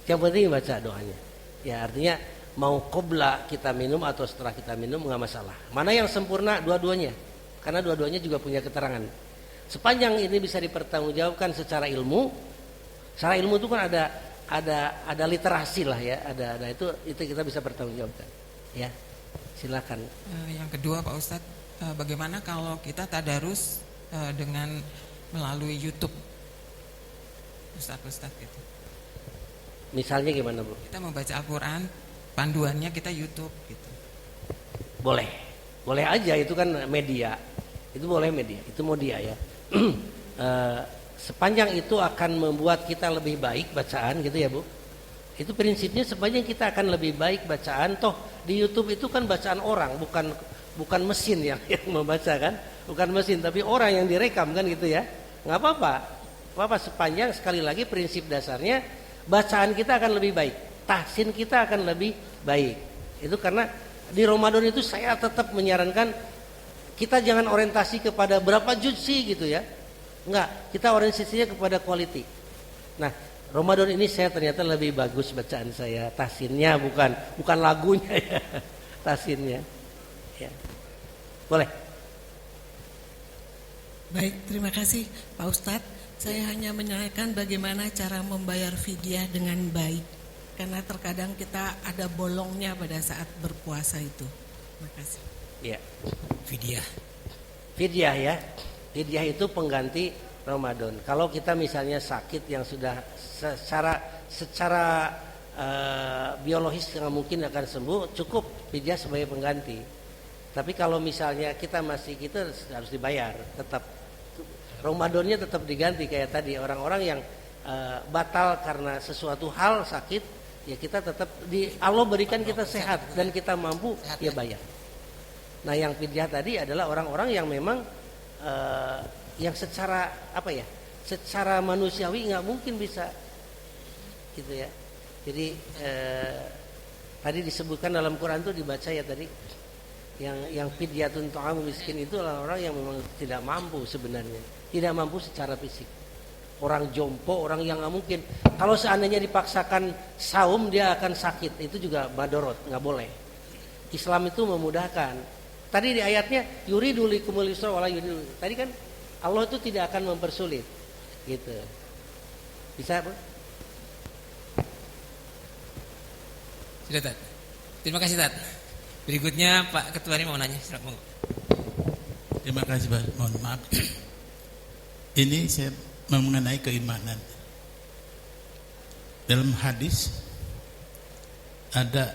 Yang penting dibaca doanya. Ya artinya mau qobla kita minum atau setelah kita minum nggak masalah. Mana yang sempurna? Dua-duanya. Karena dua-duanya juga punya keterangan. Sepanjang ini bisa dipertanggungjawabkan secara ilmu. Secara ilmu itu kan ada literasi lah ya. Ada itu kita bisa pertanggungjawabkan. Ya, silakan. Yang kedua Pak Ustadz, bagaimana kalau kita tadarus dengan melalui YouTube, Ustadz gitu. Misalnya gimana Bu? Kita membaca Al-Quran, panduannya kita YouTube gitu. Boleh aja, itu kan media. Itu boleh media, itu media ya. Sepanjang itu akan membuat kita lebih baik bacaan gitu ya Bu. Itu prinsipnya sepanjang kita akan lebih baik bacaan. Toh di YouTube itu kan bacaan orang, bukan mesin yang membaca kan, bukan mesin tapi orang yang direkam kan gitu ya. Nggak apa-apa sepanjang sekali lagi prinsip dasarnya bacaan kita akan lebih baik, tahsin kita akan lebih baik. Itu karena di Ramadan itu saya tetap menyarankan kita jangan orientasi kepada berapa juz sih gitu ya. Enggak, kita orientasinya kepada quality. Nah, Ramadan ini saya ternyata lebih bagus bacaan saya, tahsinnya bukan lagunya ya, tahsinnya. Ya. Boleh. Baik, terima kasih Pak Ustadz. Saya hanya menanyakan bagaimana cara membayar fidyah dengan baik. Karena terkadang kita ada bolongnya pada saat berpuasa itu. Terima kasih. Ya. Fidyah ya. Fidyah itu pengganti Ramadan. Kalau kita misalnya sakit yang sudah secara biologis nggak mungkin akan sembuh, cukup fidyah sebagai pengganti. Tapi kalau misalnya kita masih kita harus dibayar, tetap Ramadannya tetap diganti kayak tadi orang-orang yang batal karena sesuatu hal sakit, ya kita tetap Allah berikan kita sehat dan kita mampu ya bayar. Nah yang fidyah tadi adalah orang-orang yang memang yang secara secara manusiawi nggak mungkin bisa gitu ya. Jadi tadi disebutkan dalam Quran itu dibaca ya tadi yang fidyatun ta'amu miskin itu adalah orang yang memang tidak mampu sebenarnya, tidak mampu secara fisik. Orang jompo, orang yang nggak mungkin. Kalau seandainya dipaksakan saum dia akan sakit, itu juga madorot, nggak boleh. Islam itu memudahkan. Tadi di ayatnya yuridu likumul yusra wala yuridu. Tadi kan Allah itu tidak akan mempersulit. Gitu. Bisa, Bu? Sudah, Tat. Terima kasih, Tat. Berikutnya Pak Ketua ini mau nanya, silakan. Terima kasih, Pak. Mohon maaf. Ini saya mengenai keimanan. Dalam hadis ada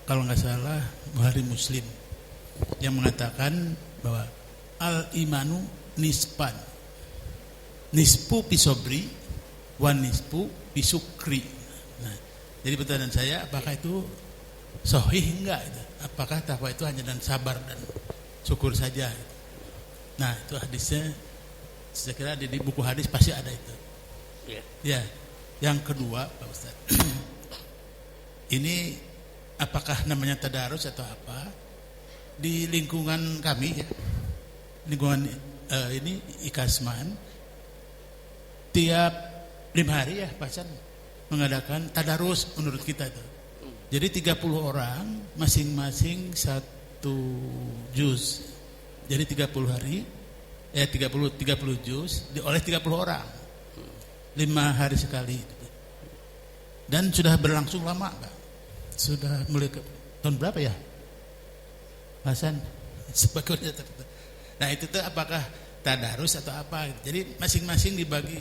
kalau nggak salah Bukhari Muslim yang mengatakan bahwa al-imanu nispan, nispu pisobri wan nispu pisukri. Nah, jadi pertanyaan saya, apakah itu sahih enggak itu? Apakah takwa itu hanya dan sabar dan syukur saja? Nah, itu hadisnya saya kira di buku hadis pasti ada itu. Ya. Yang kedua, Pak Ustaz. Ini apakah namanya tadarus atau apa? Di lingkungan kami ya, lingkungan ini Ikasman, tiap 5 hari ya Pak San mengadakan tadarus menurut kita itu. Jadi 30 orang masing-masing 1 juz. Jadi 30 hari 30 juz oleh 30 orang. 5 hari sekali. Dan sudah berlangsung lama, Pak. Sudah mulai tahun berapa ya? Hasan sebagainya. Nah itu tuh apakah tadarus atau apa? Jadi masing-masing dibagi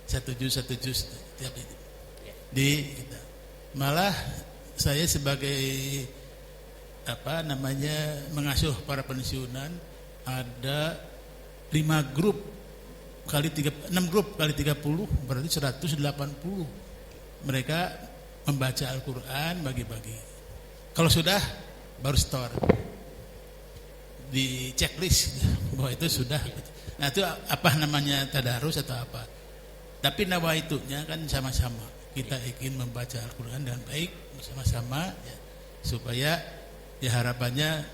1 juz tiap itu. Kita. Malah saya sebagai mengasuh para pensiunan ada 5 grup kali 6 grup kali 30 berarti 180. Mereka membaca Al-Quran bagi-bagi. Kalau sudah baru store di checklist bahwa itu sudah. Nah itu apa namanya tadarus atau apa? Tapi nawaitunya kan sama-sama kita ingin membaca Al-Quran dengan baik bersama-sama ya, supaya ya harapannya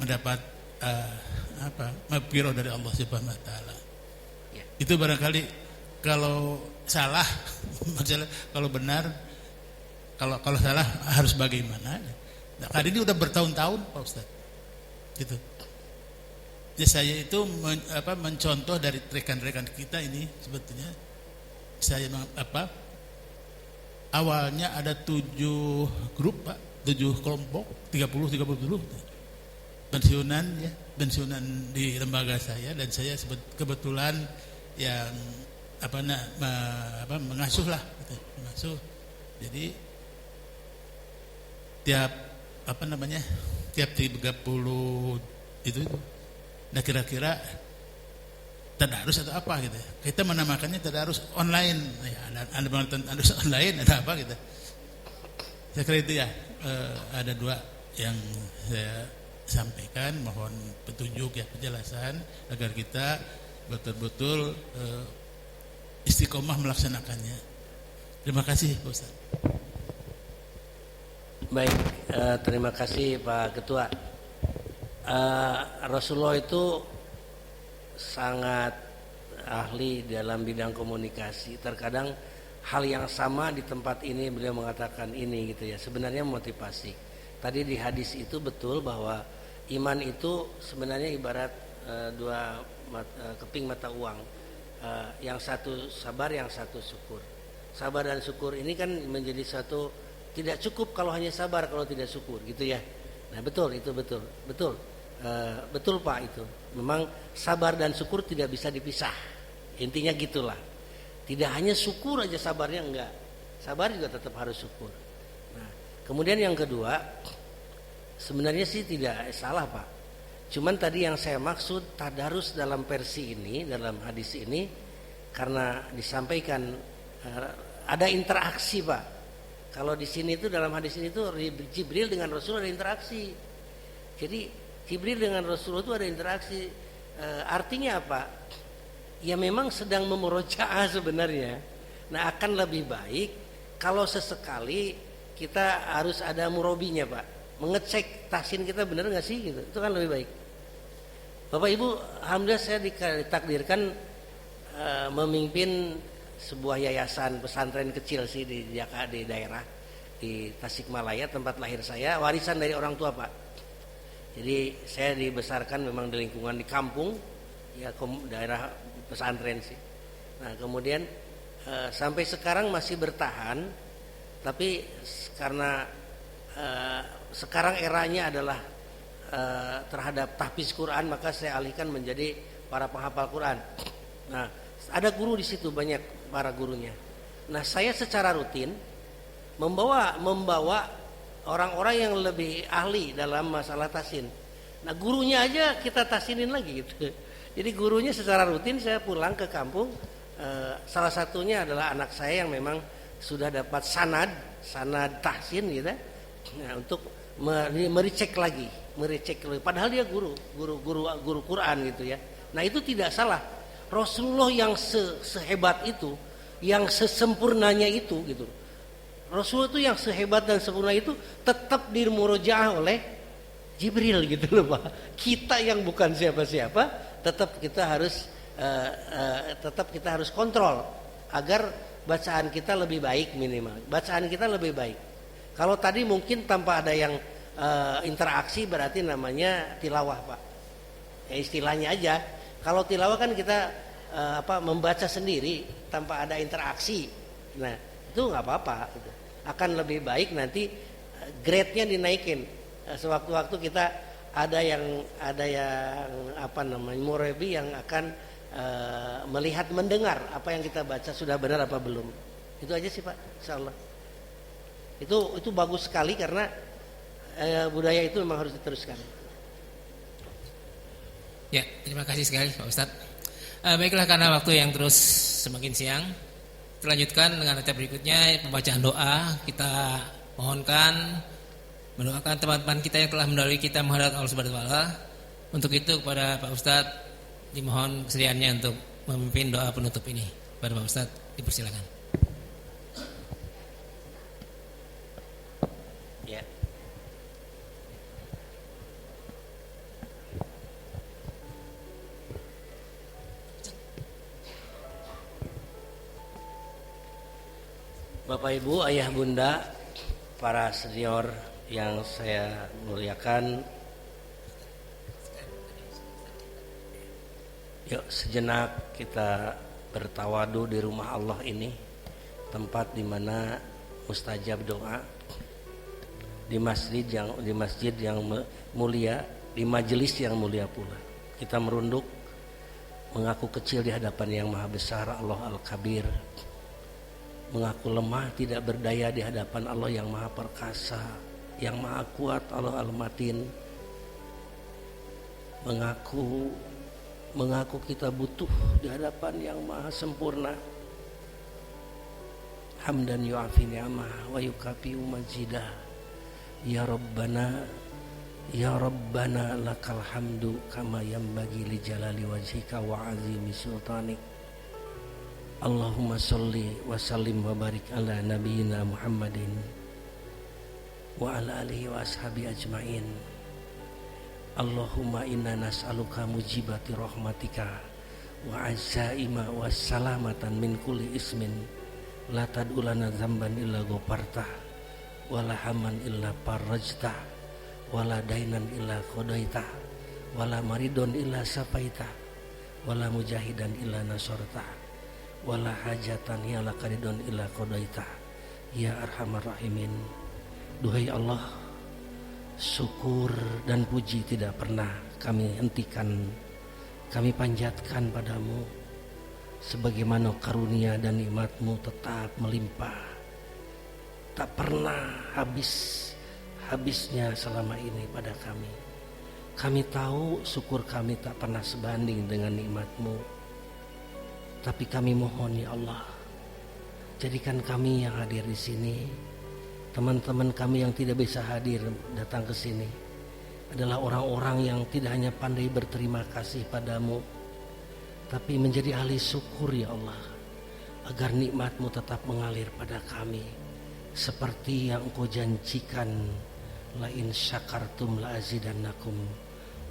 mendapat maghfirah dari Allah Subhanahu wa taala. Itu barangkali kalau salah, maksudnya kalau benar, kalau salah harus bagaimana? Nah, kali ini udah bertahun-tahun Pak Ustadz, gitu. Jadi saya itu mencontoh dari rekan-rekan kita ini sebetulnya saya awalnya ada 7 grup Pak, 7 kelompok, 30 pensiunan di lembaga saya, dan saya kebetulan yang mengasuh lah, gitu, mengasuh. Jadi tiap 30 itu. Nah kira-kira tadarus atau apa gitu. Kita menamakannya tadarus online. Ya, ada tadarus online ada apa gitu. Saya kira itu ya, ada 2 yang saya sampaikan, mohon petunjuk ya, penjelasan agar kita betul-betul istiqomah melaksanakannya. Terima kasih Pak Ustaz. Baik, terima kasih Pak Ketua. Rasulullah itu sangat ahli dalam bidang komunikasi. Terkadang hal yang sama di tempat ini beliau mengatakan ini gitu ya. Sebenarnya motivasi. Tadi di hadis itu betul bahwa iman itu sebenarnya ibarat 2 keping mata uang. Yang satu sabar, yang satu syukur. Sabar dan syukur ini kan menjadi satu, tidak cukup kalau hanya sabar kalau tidak syukur gitu ya. Nah betul, itu betul. Betul Pak, itu memang sabar dan syukur tidak bisa dipisah, intinya gitulah. Tidak hanya syukur aja sabarnya, enggak, sabar juga tetap harus syukur. Nah kemudian yang kedua, sebenarnya sih tidak salah Pak, cuman tadi yang saya maksud tadarus dalam versi ini, dalam hadis ini, karena disampaikan ada interaksi Pak. Kalau di sini itu dalam hadis ini tuh Jibril dengan Rasul ada interaksi. Jadi Jibril dengan Rasulullah itu ada interaksi. Artinya apa? Ya memang sedang memurojaah sebenarnya. Nah akan lebih baik kalau sesekali kita harus ada murobinya Pak, mengecek tahsin kita benar nggak sih gitu. Itu kan lebih baik. Bapak Ibu, alhamdulillah saya ditakdirkan memimpin sebuah yayasan pesantren kecil sih di Jakarta, di daerah di Tasikmalaya, tempat lahir saya, warisan dari orang tua Pak. Jadi saya dibesarkan memang di lingkungan di kampung, ya daerah pesantren sih. Nah kemudian sampai sekarang masih bertahan, tapi karena sekarang eranya adalah terhadap tahfiz Quran, maka saya alihkan menjadi para penghafal Quran. Nah ada guru di situ, banyak para gurunya. Nah saya secara rutin membawa orang-orang yang lebih ahli dalam masalah tahsin. Nah gurunya aja kita tahsinin lagi gitu. Jadi gurunya secara rutin saya pulang ke kampung. Salah satunya adalah anak saya yang memang sudah dapat sanad tahsin gitu. Nah untuk merecek lagi. Padahal dia guru Quran gitu ya. Nah itu tidak salah. Rasulullah yang sehebat itu, yang sesempurnanya itu gitu. Rasul itu yang sehebat dan sempurna itu tetap dimurojaah oleh Jibril gitu loh Pak. Kita yang bukan siapa-siapa tetap kita harus kontrol agar bacaan kita lebih baik, minimal bacaan kita lebih baik. Kalau tadi mungkin tanpa ada yang interaksi berarti namanya tilawah Pak. Ya istilahnya aja. Kalau tilawah kan kita membaca sendiri tanpa ada interaksi. Nah itu nggak apa-apa gitu. Akan lebih baik nanti grade-nya dinaikin. Sewaktu-waktu kita ada yang murebi yang akan melihat, mendengar apa yang kita baca sudah benar apa belum. Itu aja sih Pak, insyaallah. Itu bagus sekali karena budaya itu memang harus diteruskan. Ya, terima kasih sekali Pak Ustadz. Baiklah, karena waktu yang terus semakin siang, kita lanjutkan dengan ayat berikutnya, pembacaan doa. Kita mohonkan mendoakan teman-teman kita yang telah mendahului kita menghadap Allah Subhanahu wa taala. Untuk itu kepada Pak Ustadz dimohon kesediaannya untuk memimpin doa penutup ini. Kepada Pak Ustadz dipersilakan. Ya. Bapak Ibu, ayah bunda, para senior yang saya muliakan, yuk sejenak kita bertawadu di rumah Allah ini, tempat di mana mustajab doa, di masjid yang mulia, di majelis yang mulia pula. Kita merunduk, mengaku kecil di hadapan yang maha besar Allah Al-Kabir, mengaku lemah tidak berdaya di hadapan Allah yang maha perkasa, yang maha kuat Allah Al-Matin, mengaku kita butuh di hadapan yang maha sempurna. Hamdan yu'afi ni'amah wa yukafi'u majidah. Ya Rabbana lakal hamdu kama yanbaghi li jalali wajhika wa azimi sultanik. Allahumma salli wa sallim wa barik ala nabiyyina Muhammadin wa ala alihi wa ashabi ajmain. Allahumma inna nas'aluka mujibati rahmatika wa azaima wa salamatan min kulli ismin la tad'ulana dzamban illa ghafartah wa la hamman illa farajtah wa la dainan illa qadaitah wa la maridon illa safaitah wa la mujahidan illa nasartah wala hajatan ya lakaridon illa qadaitah ya arhamar rahimin. Duhai Allah, syukur dan puji tidak pernah kami hentikan, kami panjatkan padamu, sebagaimana karunia dan nikmat-Mu tetap melimpah, tak pernah habisnya selama ini pada kami. Kami tahu syukur kami tak pernah sebanding dengan nikmat-Mu, tapi kami mohon ya Allah, jadikan kami yang hadir di sini, teman-teman kami yang tidak bisa hadir datang ke sini adalah orang-orang yang tidak hanya pandai berterima kasih padamu, tapi menjadi ahli syukur ya Allah, agar nikmat-Mu tetap mengalir pada kami, seperti yang Engkau janjikan, la in syakartum la azidannakum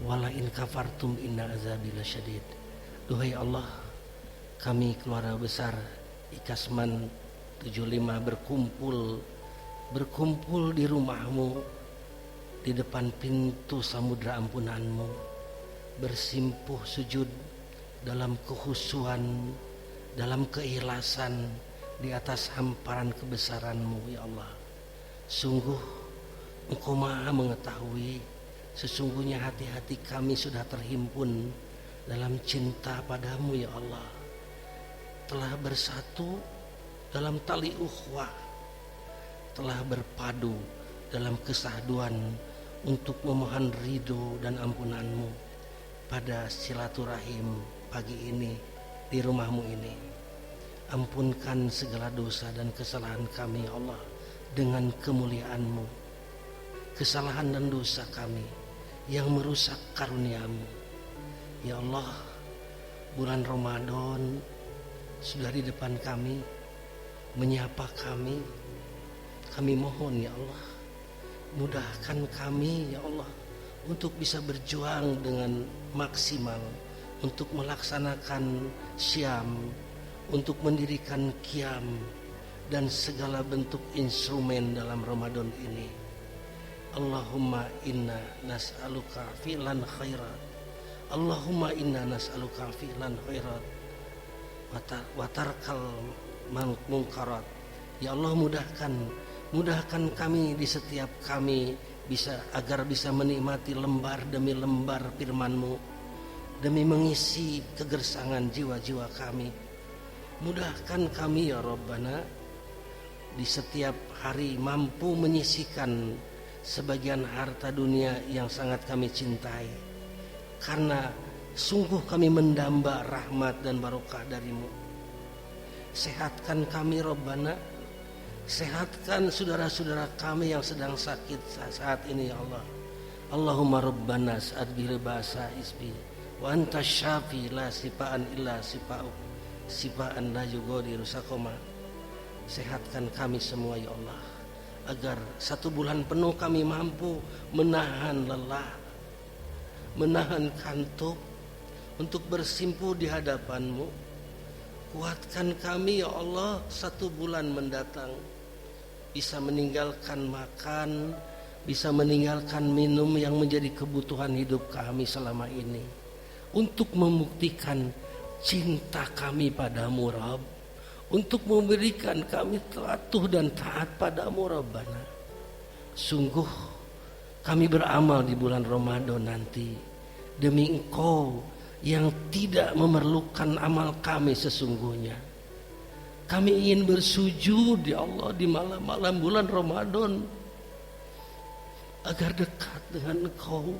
wa la in kafartum inna azabi lasyadid. Duhai Allah, kami keluarga besar Ikasman 75 berkumpul di rumah-Mu, di depan pintu samudra ampunan-Mu, bersimpuh sujud dalam kehusuan, dalam keikhlasan di atas hamparan kebesaran-Mu ya Allah. Sungguh Engkau Maha mengetahui, sesungguhnya hati-hati kami sudah terhimpun dalam cinta padamu ya Allah, telah bersatu dalam tali ukhuwah, telah berpadu dalam kesahduan untuk memohon ridho dan ampunan-Mu pada silaturahim pagi ini di rumah-Mu ini. Ampunkan segala dosa dan kesalahan kami ya Allah dengan kemuliaan-Mu, kesalahan dan dosa kami yang merusak karunia-Mu ya Allah. Bulan Ramadan sudah di depan kami, menyapa kami. Kami mohon ya Allah, mudahkan kami ya Allah untuk bisa berjuang dengan maksimal, untuk melaksanakan syam, untuk mendirikan qiyam dan segala bentuk instrumen dalam Ramadan ini. Allahumma inna nas'aluka fi'lan khairat, Allahumma inna nas'aluka fi'lan khairat watarkal mungkarat. Ya Allah, mudahkan kami di setiap kami agar bisa menikmati lembar demi lembar firman-Mu, demi mengisi kegersangan jiwa-jiwa kami. Mudahkan kami ya Rabbana di setiap hari mampu menyisihkan sebagian harta dunia yang sangat kami cintai, karena sungguh kami mendamba rahmat dan barokah dari-Mu. Sehatkan kami Rabbana, sehatkan saudara-saudara kami yang sedang sakit saat ini ya Allah. Allahumma Rabbana sa'ad bil ba'sa isbi wa anta syafi la sifaan illa sifa'u sifaan la yughadiru saqama. Sehatkan kami semua ya Allah, agar 1 bulan penuh kami mampu menahan lelah, menahan kantuk untuk bersimpuh di hadapan-Mu. Kuatkan kami ya Allah 1 bulan mendatang bisa meninggalkan makan, bisa meninggalkan minum yang menjadi kebutuhan hidup kami selama ini, untuk membuktikan cinta kami padamu Rabb, untuk memberikan kami patuh dan taat padamu Rabbana. Sungguh kami beramal di bulan Ramadan nanti demi Engkau yang tidak memerlukan amal kami sesungguhnya. Kami ingin bersujud ya Allah di malam-malam bulan Ramadan agar dekat dengan Engkau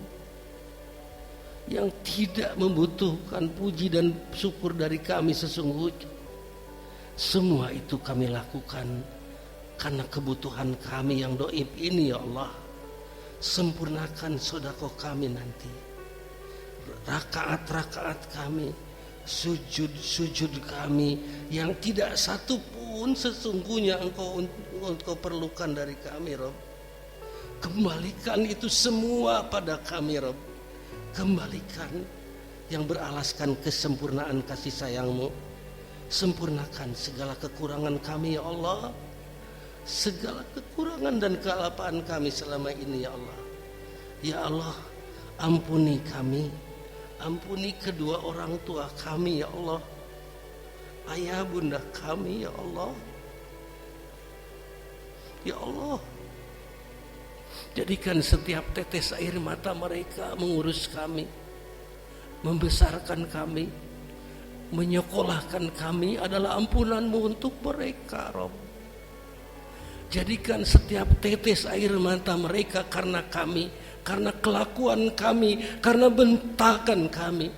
yang tidak membutuhkan puji dan syukur dari kami sesungguhnya. Semua itu kami lakukan karena kebutuhan kami yang doib ini ya Allah. Sempurnakan sedekah kami nanti, rakaat-rakaat kami, sujud-sujud kami yang tidak satu pun sesungguhnya engkau perlukan dari kami Rabb. Kembalikan itu semua pada kami Rabb. Kembalikan yang beralaskan kesempurnaan kasih sayang-Mu. Sempurnakan segala kekurangan kami ya Allah, segala kekurangan dan kealpaan kami selama ini ya Allah. Ya Allah, ampuni kami, ampuni kedua orang tua kami ya Allah, ayah bunda kami ya Allah. Ya Allah, jadikan setiap tetes air mata mereka mengurus kami, membesarkan kami, menyekolahkan kami adalah ampunan-Mu untuk mereka Rabb. Jadikan setiap tetes air mata mereka karena kami, karena kelakuan kami, karena bentakan kami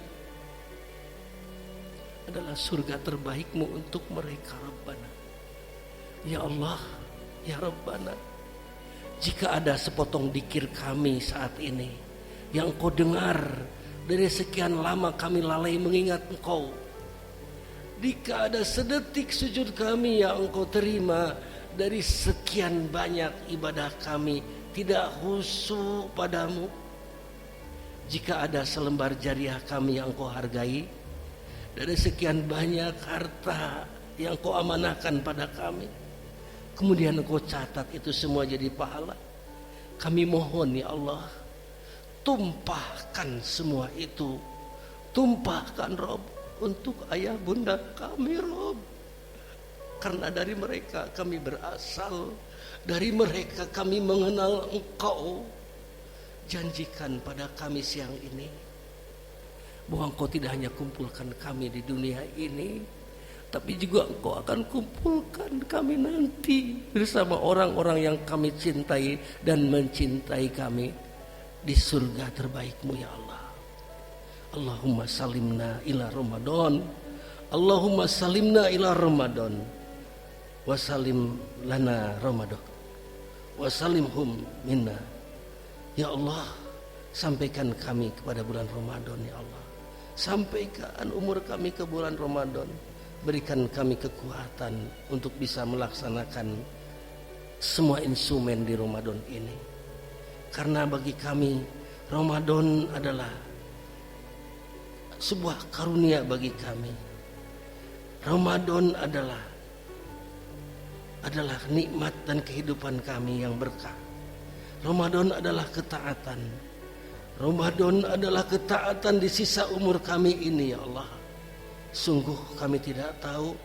adalah surga terbaik-Mu untuk mereka Rabbana. Ya Allah, ya Rabbana, jika ada sepotong dikir kami saat ini yang Engkau dengar dari sekian lama kami lalai mengingat Engkau, jika ada sedetik sujud kami yang Engkau terima dari sekian banyak ibadah kami tidak khusyuk padamu, jika ada selembar jariah kami yang Engkau hargai dari sekian banyak harta yang Engkau amanahkan pada kami, kemudian Engkau catat itu semua jadi pahala, kami mohon ya Allah, tumpahkan semua itu, tumpahkan Rabb untuk ayah bunda kami Rabb. Karena dari mereka kami berasal, dari mereka kami mengenal Engkau. Janjikan pada kami siang ini bahwa Engkau tidak hanya kumpulkan kami di dunia ini, tapi juga Engkau akan kumpulkan kami nanti bersama orang-orang yang kami cintai dan mencintai kami di surga terbaik-Mu ya Allah. Allahumma salimna ila Ramadan, Allahumma salimna ila Ramadan, wasalim lana Ramadan, wasalimhum minna. Ya Allah, sampaikan kami kepada bulan Ramadan ya Allah. Sampaikan umur kami ke bulan Ramadan. Berikan kami kekuatan untuk bisa melaksanakan semua instrumen di Ramadan ini. Karena bagi kami Ramadan adalah sebuah karunia bagi kami. Ramadan adalah nikmat dan kehidupan kami yang berkah. Ramadan adalah ketaatan. Ramadan adalah ketaatan di sisa umur kami ini ya Allah. Sungguh kami tidak tahu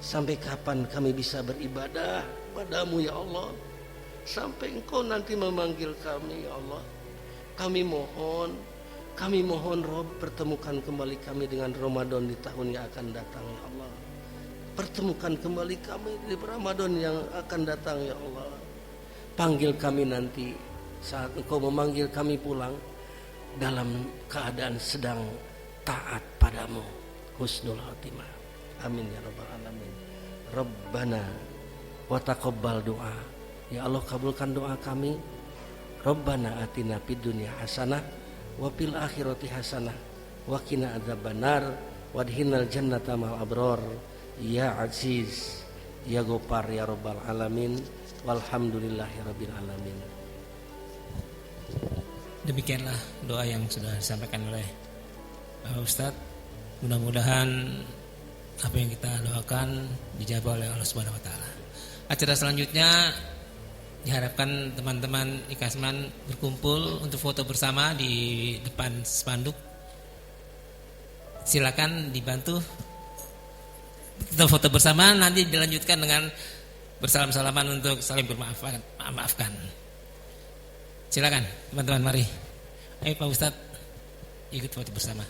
sampai kapan kami bisa beribadah padamu ya Allah, sampai Engkau nanti memanggil kami ya Allah. Kami mohon Rob, pertemukan kembali kami dengan Ramadan di tahun yang akan datang ya Allah. Pertemukan kembali kami di Ramadan yang akan datang ya Allah. Panggil kami nanti saat Engkau memanggil kami pulang dalam keadaan sedang taat padamu, husnul khatimah. Amin ya rabbal alamin. Rabbana wa taqabbal doa. Ya Allah, kabulkan doa kami. Rabbana atina fid dunya hasanah wa fil akhirati hasanah wa qina adzabannar wadhinal jannata mal abrar. Ya Aziz, ya Ghaffar, ya rabbal alamin. Walhamdulillahirabbil alamin. Demikianlah doa yang sudah disampaikan oleh Bapak Ustadz. Mudah-mudahan apa yang kita doakan dijawab oleh Allah Subhanahu wa taala. Acara selanjutnya diharapkan teman-teman Ikasman berkumpul untuk foto bersama di depan spanduk. Silakan dibantu. Kita foto bersama, nanti dilanjutkan dengan bersalam-salaman untuk saling bermaafkan. Silakan teman-teman, mari. Ayo Pak Ustadz ikut foto bersama.